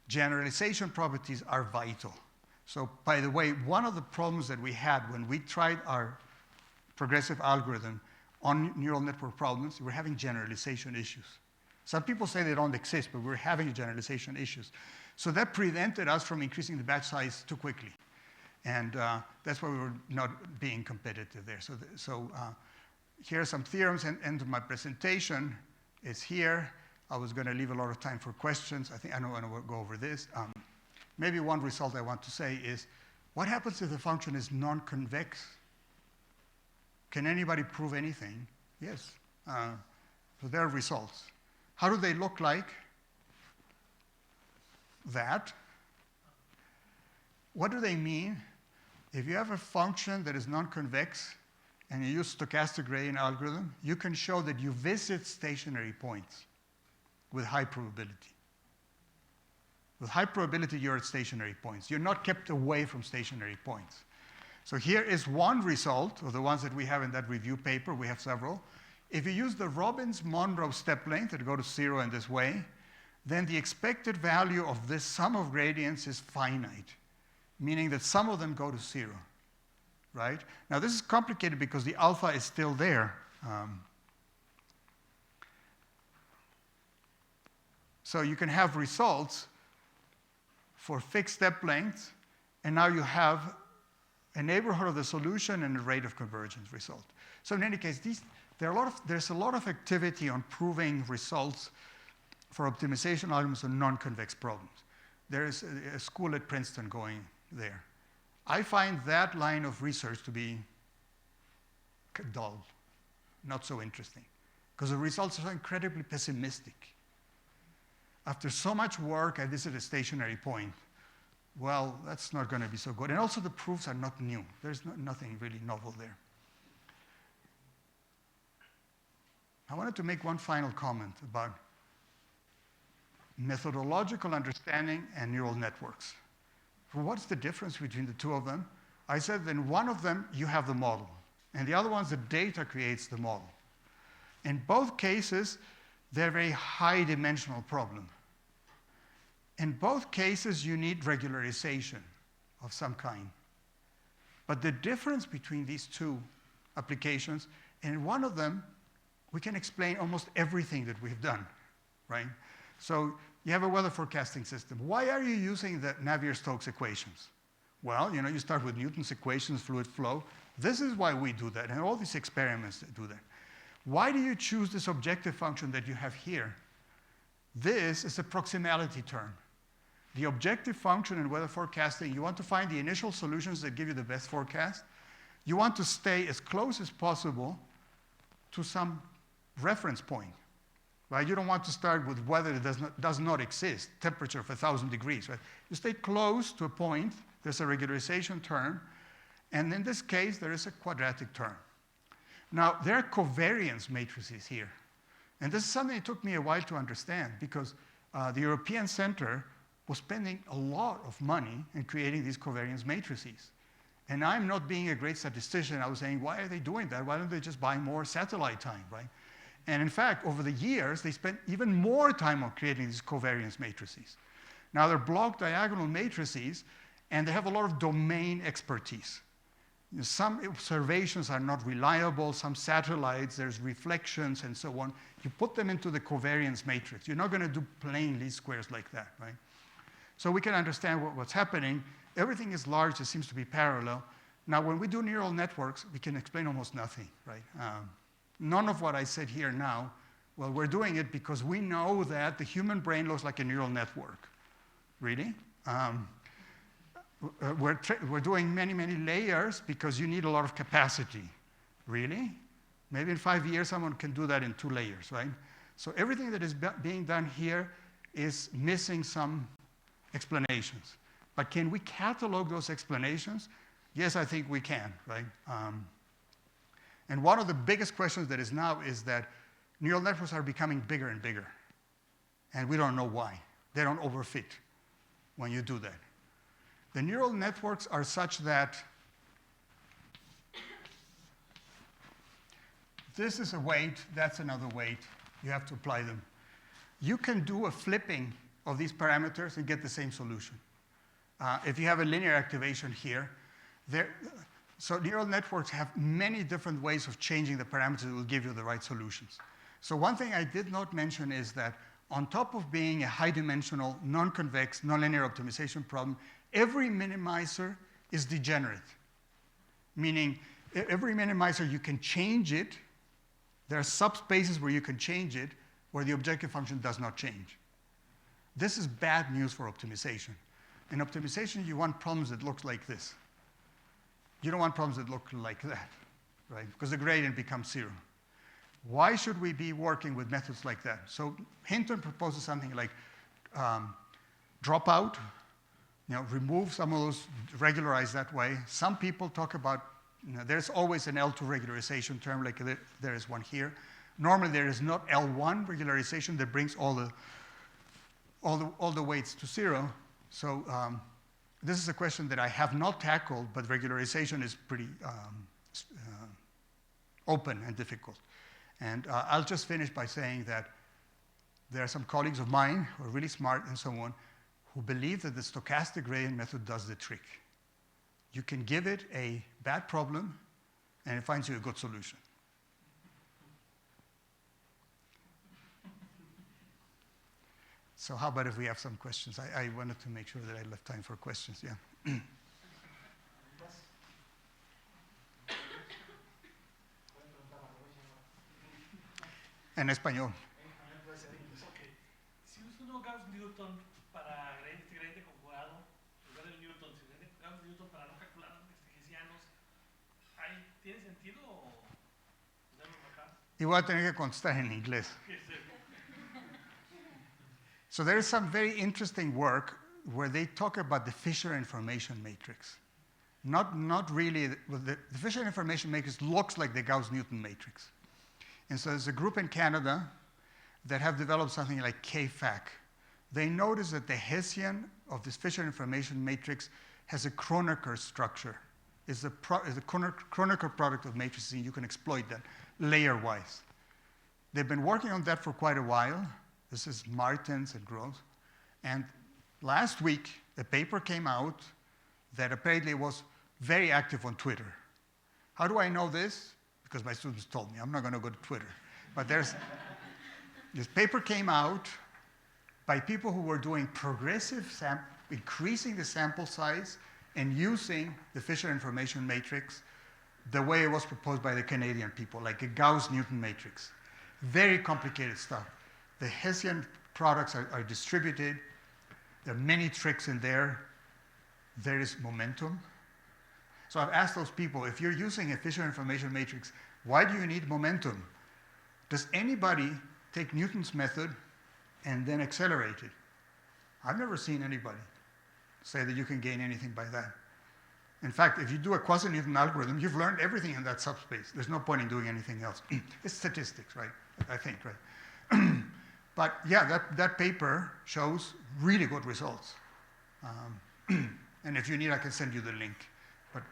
Generalization properties are vital. So, by the way, one of the problems that we had when we tried our progressive algorithm on neural network problems, we're having generalization issues. Some people say they don't exist, but we're having generalization issues. So that prevented us from increasing the batch size too quickly. And that's why we were not being competitive there. So, here are some theorems, and end of my presentation is here. I was going to leave a lot of time for questions. I don't want to go over this. Maybe one result I want to say is, what happens if the function is non-convex? Can anybody prove anything? Yes. So there are results. How do they look like? That. What do they mean? If you have a function that is non-convex and you use stochastic gradient algorithm, you can show that you visit stationary points with high probability. With high probability, you're at stationary points. You're not kept away from stationary points. So here is one result of the ones that we have in that review paper. We have several. If you use the Robbins-Monroe step length that go to 0 in this way, then the expected value of this sum of gradients is finite, meaning that some of them go to 0, right? Now, this is complicated because the alpha is still there. So you can have results for fixed step lengths, and now you have a neighborhood of the solution and a rate of convergence result. So in any case, there's a lot of activity on proving results for optimization algorithms on non-convex problems. There is a school at Princeton going there. I find that line of research to be dull, not so interesting, because the results are so incredibly pessimistic. After so much work, I visit a stationary point. Well, that's not going to be so good. And also the proofs are not new. There's nothing really novel there. I wanted to make one final comment about methodological understanding and neural networks. What's the difference between the two of them? I said that in one of them, you have the model. And the other one's the data creates the model. In both cases, they're very high-dimensional problem. In both cases, you need regularization of some kind. But the difference between these two applications, in one of them, we can explain almost everything that we've done, right? So you have a weather forecasting system. Why are you using the Navier-Stokes equations? Well, you start with Newton's equations, fluid flow. This is why we do that, and all these experiments that do that. Why do you choose this objective function that you have here? This is a proximality term. The objective function in weather forecasting, you want to find the initial solutions that give you the best forecast. You want to stay as close as possible to some reference point, right? You don't want to start with weather that does not exist, temperature of 1,000 degrees, right? You stay close to a point, there's a regularization term, and in this case, there is a quadratic term. Now, there are covariance matrices here. And this is something that took me a while to understand because the European Center was spending a lot of money in creating these covariance matrices. And I'm not being a great statistician. I was saying, why are they doing that? Why don't they just buy more satellite time, right? And in fact, over the years, they spent even more time on creating these covariance matrices. Now, they're block diagonal matrices, and they have a lot of domain expertise. Some observations are not reliable, some satellites, there's reflections and so on. You put them into the covariance matrix. You're not going to do plain least squares like that, right? So we can understand what's happening. Everything is large, it seems to be parallel. Now, when we do neural networks, we can explain almost nothing, right? None of what I said here now, well, we're doing it because we know that the human brain looks like a neural network. Really? We're doing many, many layers because you need a lot of capacity. Really? Maybe in 5 years, someone can do that in 2 layers, right? So everything that is being done here is missing some explanations. But can we catalog those explanations? Yes, I think we can, right? And one of the biggest questions that is now is that neural networks are becoming bigger and bigger. And we don't know why. They don't overfit when you do that. The neural networks are such that this is a weight, that's another weight. You have to apply them. You can do a flipping of these parameters and get the same solution. If you have a linear activation here, so neural networks have many different ways of changing the parameters that will give you the right solutions. So one thing I did not mention is that on top of being a high-dimensional, non-convex, nonlinear optimization problem, every minimizer is degenerate. Meaning, every minimizer, you can change it. There are subspaces where you can change it, where the objective function does not change. This is bad news for optimization. In optimization, you want problems that look like this. You don't want problems that look like that, right? Because the gradient becomes 0. Why should we be working with methods like that? So Hinton proposes something like drop out, remove some of those, regularize that way. Some people talk about, there's always an L2 regularization term, like there is one here. Normally, there is not L1 regularization that brings all the weights to 0. So this is a question that I have not tackled, but regularization is pretty open and difficult. And I'll just finish by saying that there are some colleagues of mine who are really smart and so on, who believe that the stochastic gradient method does the trick. You can give it a bad problem, and it finds you a good solution. So how about if we have some questions? I wanted to make sure that I left time for questions, yeah. En español. Okay. Si uso uno Gauss-Newton para gradiente conjugado, en lugar del Newton, si uso Gauss-Newton para no calcular hessianos, ¿tiene sentido o usarlo acá? Y voy a tener que contestar en inglés. So there is some very interesting work where they talk about the Fisher information matrix. Not really, well, the Fisher information matrix looks like the Gauss-Newton matrix. And so there's a group in Canada that have developed something like KFAC. They notice that the Hessian of this Fisher information matrix has a Kronecker structure. It's a Kronecker product of matrices, and you can exploit that layer-wise. They've been working on that for quite a while. This is Martens and Gross. And last week, a paper came out that apparently was very active on Twitter. How do I know this? Because my students told me. I'm not going to go to Twitter. But this paper came out by people who were doing increasing the sample size and using the Fisher information matrix the way it was proposed by the Canadian people, like a Gauss-Newton matrix. Very complicated stuff. The Hessian products are distributed. There are many tricks in there. There is momentum. So I've asked those people, if you're using a Fisher information matrix, why do you need momentum? Does anybody take Newton's method and then accelerate it? I've never seen anybody say that you can gain anything by that. In fact, if you do a quasi-Newton algorithm, you've learned everything in that subspace. There's no point in doing anything else. It's statistics, right? I think, right? But yeah, that paper shows really good results. And if you need, I can send you the link. But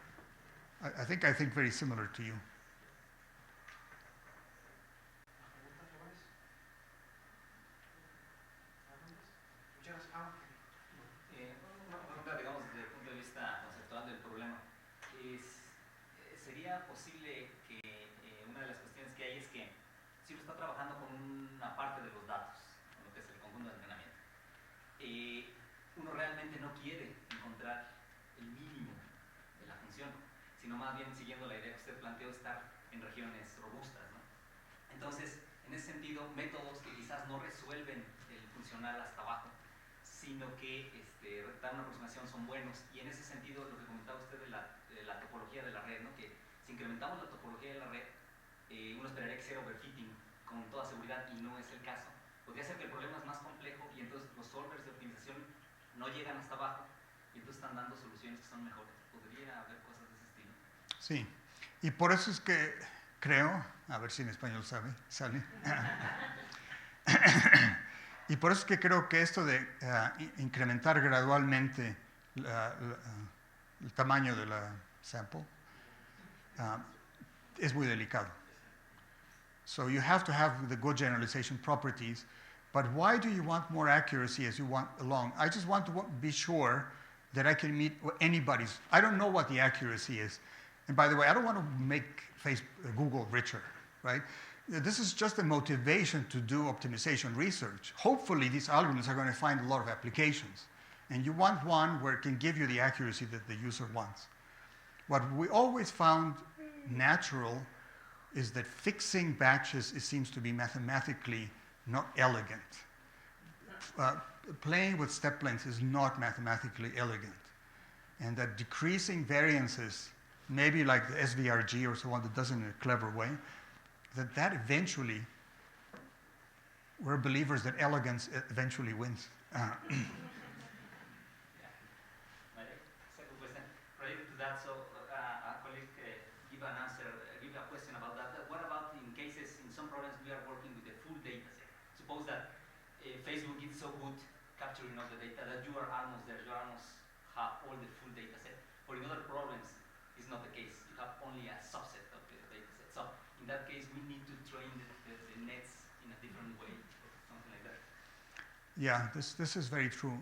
I think very similar to you. Una pregunta, digamos, desde el punto de vista conceptual del problema. ¿Sería posible que una de las cuestiones que hay es que si uno está trabajando con una parte de los datos, lo que es el conjunto de entrenamiento, uno realmente no quiere encontrar el mínimo de la función, sino más bien siguiendo la idea que usted planteó, estar en regiones robustas, ¿no? Entonces, en ese sentido, métodos que quizás no resuelven el funcional hasta abajo, sino que dan una aproximación son buenos. Y en ese sentido, lo que comentaba usted de la topología de la red, ¿no? Que si incrementamos la topología de la red, uno esperaría que sea overfitting con toda seguridad, y no es el caso. Podría ser que el problema es más complejo y entonces los solvers de optimización no llegan hasta abajo y entonces están dando soluciones que son mejores. ¿Podría haber cosas de ese estilo? Sí, y por eso es que creo, a ver si en español sale. Y por eso es que creo que esto de incrementar gradualmente el tamaño de la sample, es muy delicado. So you have to have the good generalization properties, but why do you want more accuracy as you want along? I just want to be sure that I can meet anybody's. I don't know what the accuracy is. And by the way, I don't want to make Google richer, right? This is just a motivation to do optimization research. Hopefully, these algorithms are going to find a lot of applications. And you want one where it can give you the accuracy that the user wants. What we always found natural is that fixing batches seems to be mathematically not elegant. Playing with step lengths is not mathematically elegant. And that decreasing variances, maybe like the SVRG or so on, that does it in a clever way, that eventually, we're believers that elegance eventually wins. My second question, related to that, so a colleague give a question about that. What about in cases, in some problems we are working with the full data set? Suppose that Facebook is so good capturing all the data that you are almost there, you almost have all the full data set. Or in other problems, it's not the case. You have only a subset of the data set. So in that case, we need to train the nets in a different way, or something like that. Yeah, this is very true.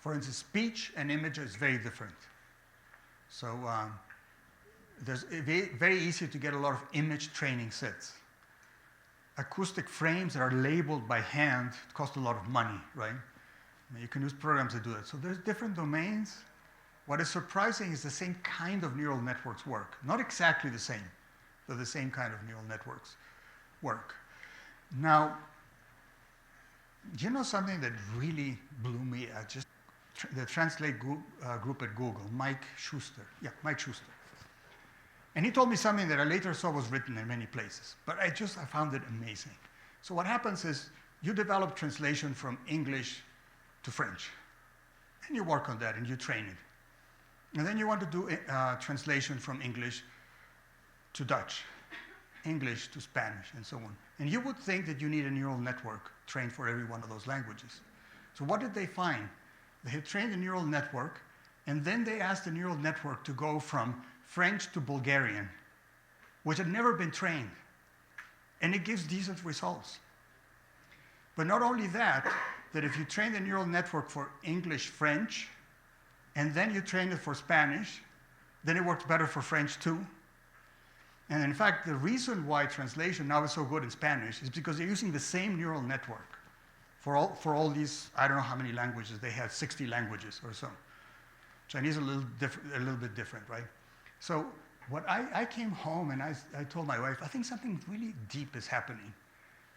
For instance, speech and image is very different. So there's very easy to get a lot of image training sets. Acoustic frames that are labeled by hand cost a lot of money, right? I mean, you can use programs that do that. So there's different domains. What is surprising is the same kind of neural networks work. Not exactly the same, but the same kind of neural networks work. Now, you know something that really blew me? The Translate group at Google, Mike Schuster. Yeah, Mike Schuster. And he told me something that I later saw was written in many places, but I found it amazing. So what happens is you develop translation from English to French, and you work on that and you train it. And then you want to do translation from English to Dutch, English to Spanish, and so on. And you would think that you need a neural network trained for every one of those languages. So what did they find? They had trained a neural network, and then they asked the neural network to go from French to Bulgarian, which had never been trained. And it gives decent results. But not only that if you train the neural network for English, French, and then you train it for Spanish, then it works better for French too. And in fact, the reason why translation now is so good in Spanish is because they're using the same neural network for all these, I don't know how many languages, they have 60 languages or so. Chinese are a little bit different, right? So I came home and I told my wife, I think something really deep is happening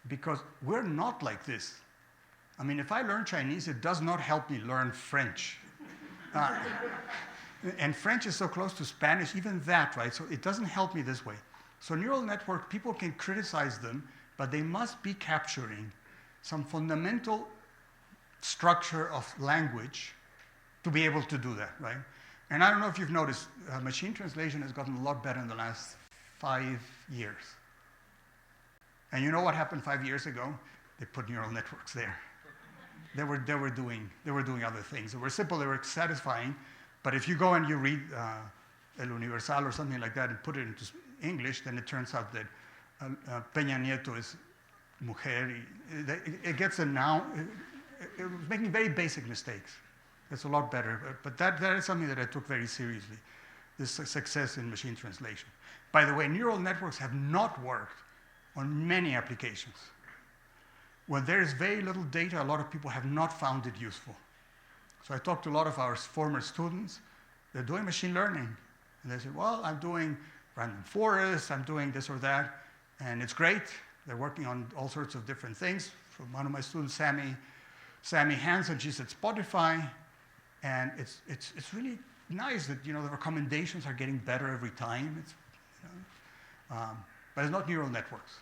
because we're not like this. I mean, if I learn Chinese, it does not help me learn French. And French is so close to Spanish, even that, right? So it doesn't help me this way. So neural network, people can criticize them, but they must be capturing some fundamental structure of language to be able to do that, right? And I don't know if you've noticed, machine translation has gotten a lot better in the last 5 years. And you know what happened 5 years ago? They put neural networks there. They were doing other things. They were simple, they were satisfying, but if you go and you read El Universal or something like that and put it into English, then it turns out that Peña Nieto is mujer. It gets a noun. It was making very basic mistakes. It's a lot better, but that is something that I took very seriously, this success in machine translation. By the way, neural networks have not worked on many applications. When there is very little data, a lot of people have not found it useful. So I talked to a lot of our former students. They're doing machine learning. And they say, well, I'm doing random forests, I'm doing this or that, and it's great. They're working on all sorts of different things. From one of my students, Sammy Hansen, she's at Spotify. And it's really nice that, you know, the recommendations are getting better every time. It's, you know, but it's not neural networks.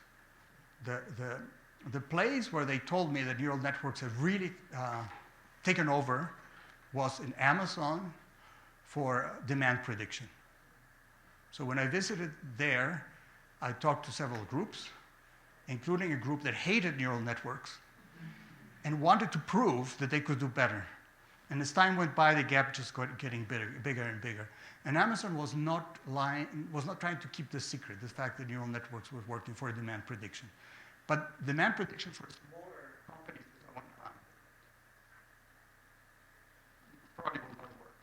The place where they told me that neural networks have really taken over was in Amazon for demand prediction. So when I visited there, I talked to several groups, including a group that hated neural networks and wanted to prove that they could do better. And as time went by, the gap just got getting bigger and bigger. And Amazon was not trying to keep the secret, the fact that neural networks were working for demand prediction. But demand prediction for smaller companies probably will not work.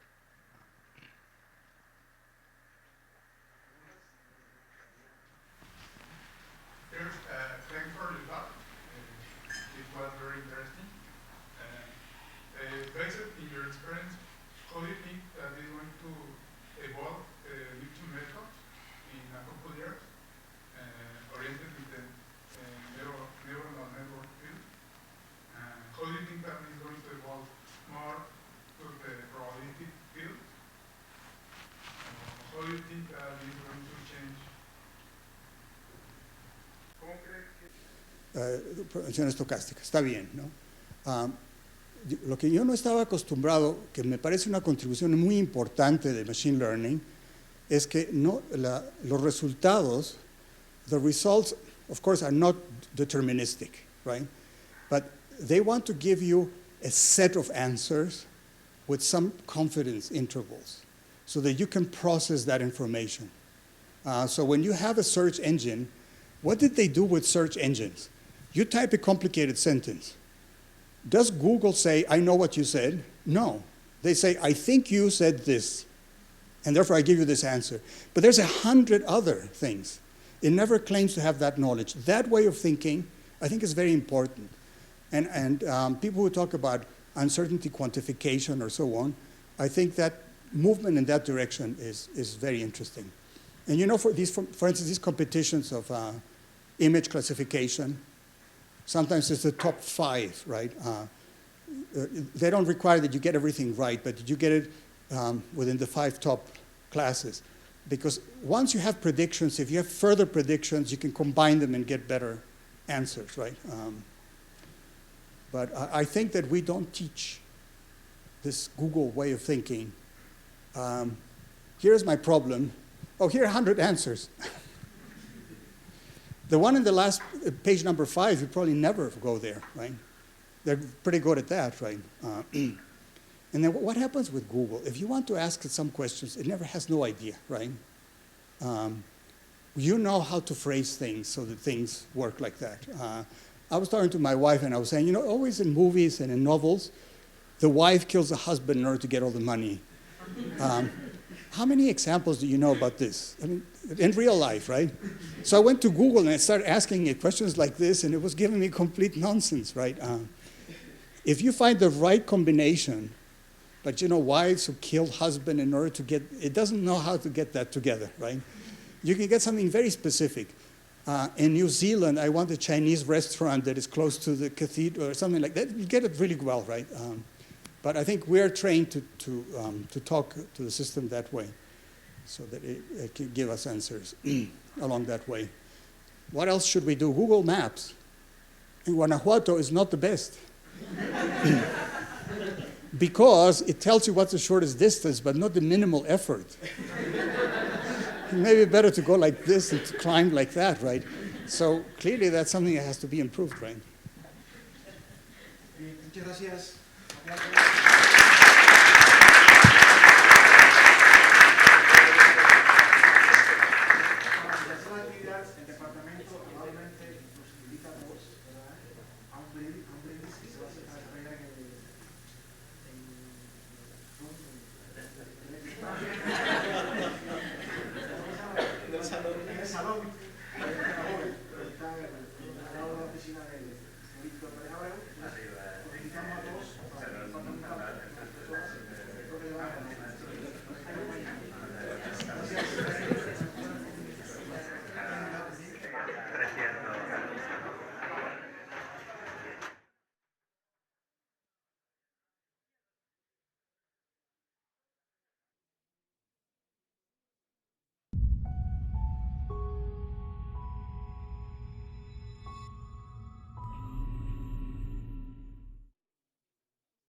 Thanks for the talk. It was very interesting. Based in your experience, how do you think that is going to evolve literature methods in a couple of years, oriented with the neural network field? How do you think that is going to evolve more to the probability field? How do you think that is going to change? ¿Cómo crees que? Programación estocástica, está bien, ¿no? Lo que yo no estaba acostumbrado, que me parece una contribución muy importante de Machine Learning, es que los resultados, the results, of course, are not deterministic, right? But they want to give you a set of answers with some confidence intervals so that you can process that information. So when you have a search engine, what did they do with search engines? You type a complicated sentence. Does Google say, I know what you said? No. They say, I think you said this, and therefore I give you this answer. But there's 100 other things. It never claims to have that knowledge. That way of thinking, I think, is very important. And people who talk about uncertainty quantification or so on, I think that movement in that direction is very interesting. And you know, for instance, these competitions of image classification, sometimes it's the top 5, right? They don't require that you get everything right, but you get it within the 5 top classes. Because once you have predictions, if you have further predictions, you can combine them and get better answers, right? But I think that we don't teach this Google way of thinking. Here's my problem. Oh, here are 100 answers. The one in the last page number 5, you probably never go there, right? They're pretty good at that, right? And then what happens with Google? If you want to ask it some questions, it never has no idea, right? You know how to phrase things so that things work like that. I was talking to my wife and I was saying, you know, always in movies and in novels, the wife kills the husband in order to get all the money. How many examples do you know about this? I mean, in real life, right? So I went to Google and I started asking it questions like this, and it was giving me complete nonsense, right? If you find the right combination, but you know, wives who kill husband in order to get, it doesn't know how to get that together, right? You can get something very specific. In New Zealand, I want a Chinese restaurant that is close to the cathedral or something like that. You get it really well, right? But I think we're trained to talk to the system that way so that it can give us answers along that way. What else should we do? Google Maps in Guanajuato is not the best because it tells you what's the shortest distance, but not the minimal effort. Maybe better to go like this and to climb like that, right? So clearly that's something that has to be improved, right? Muchas gracias.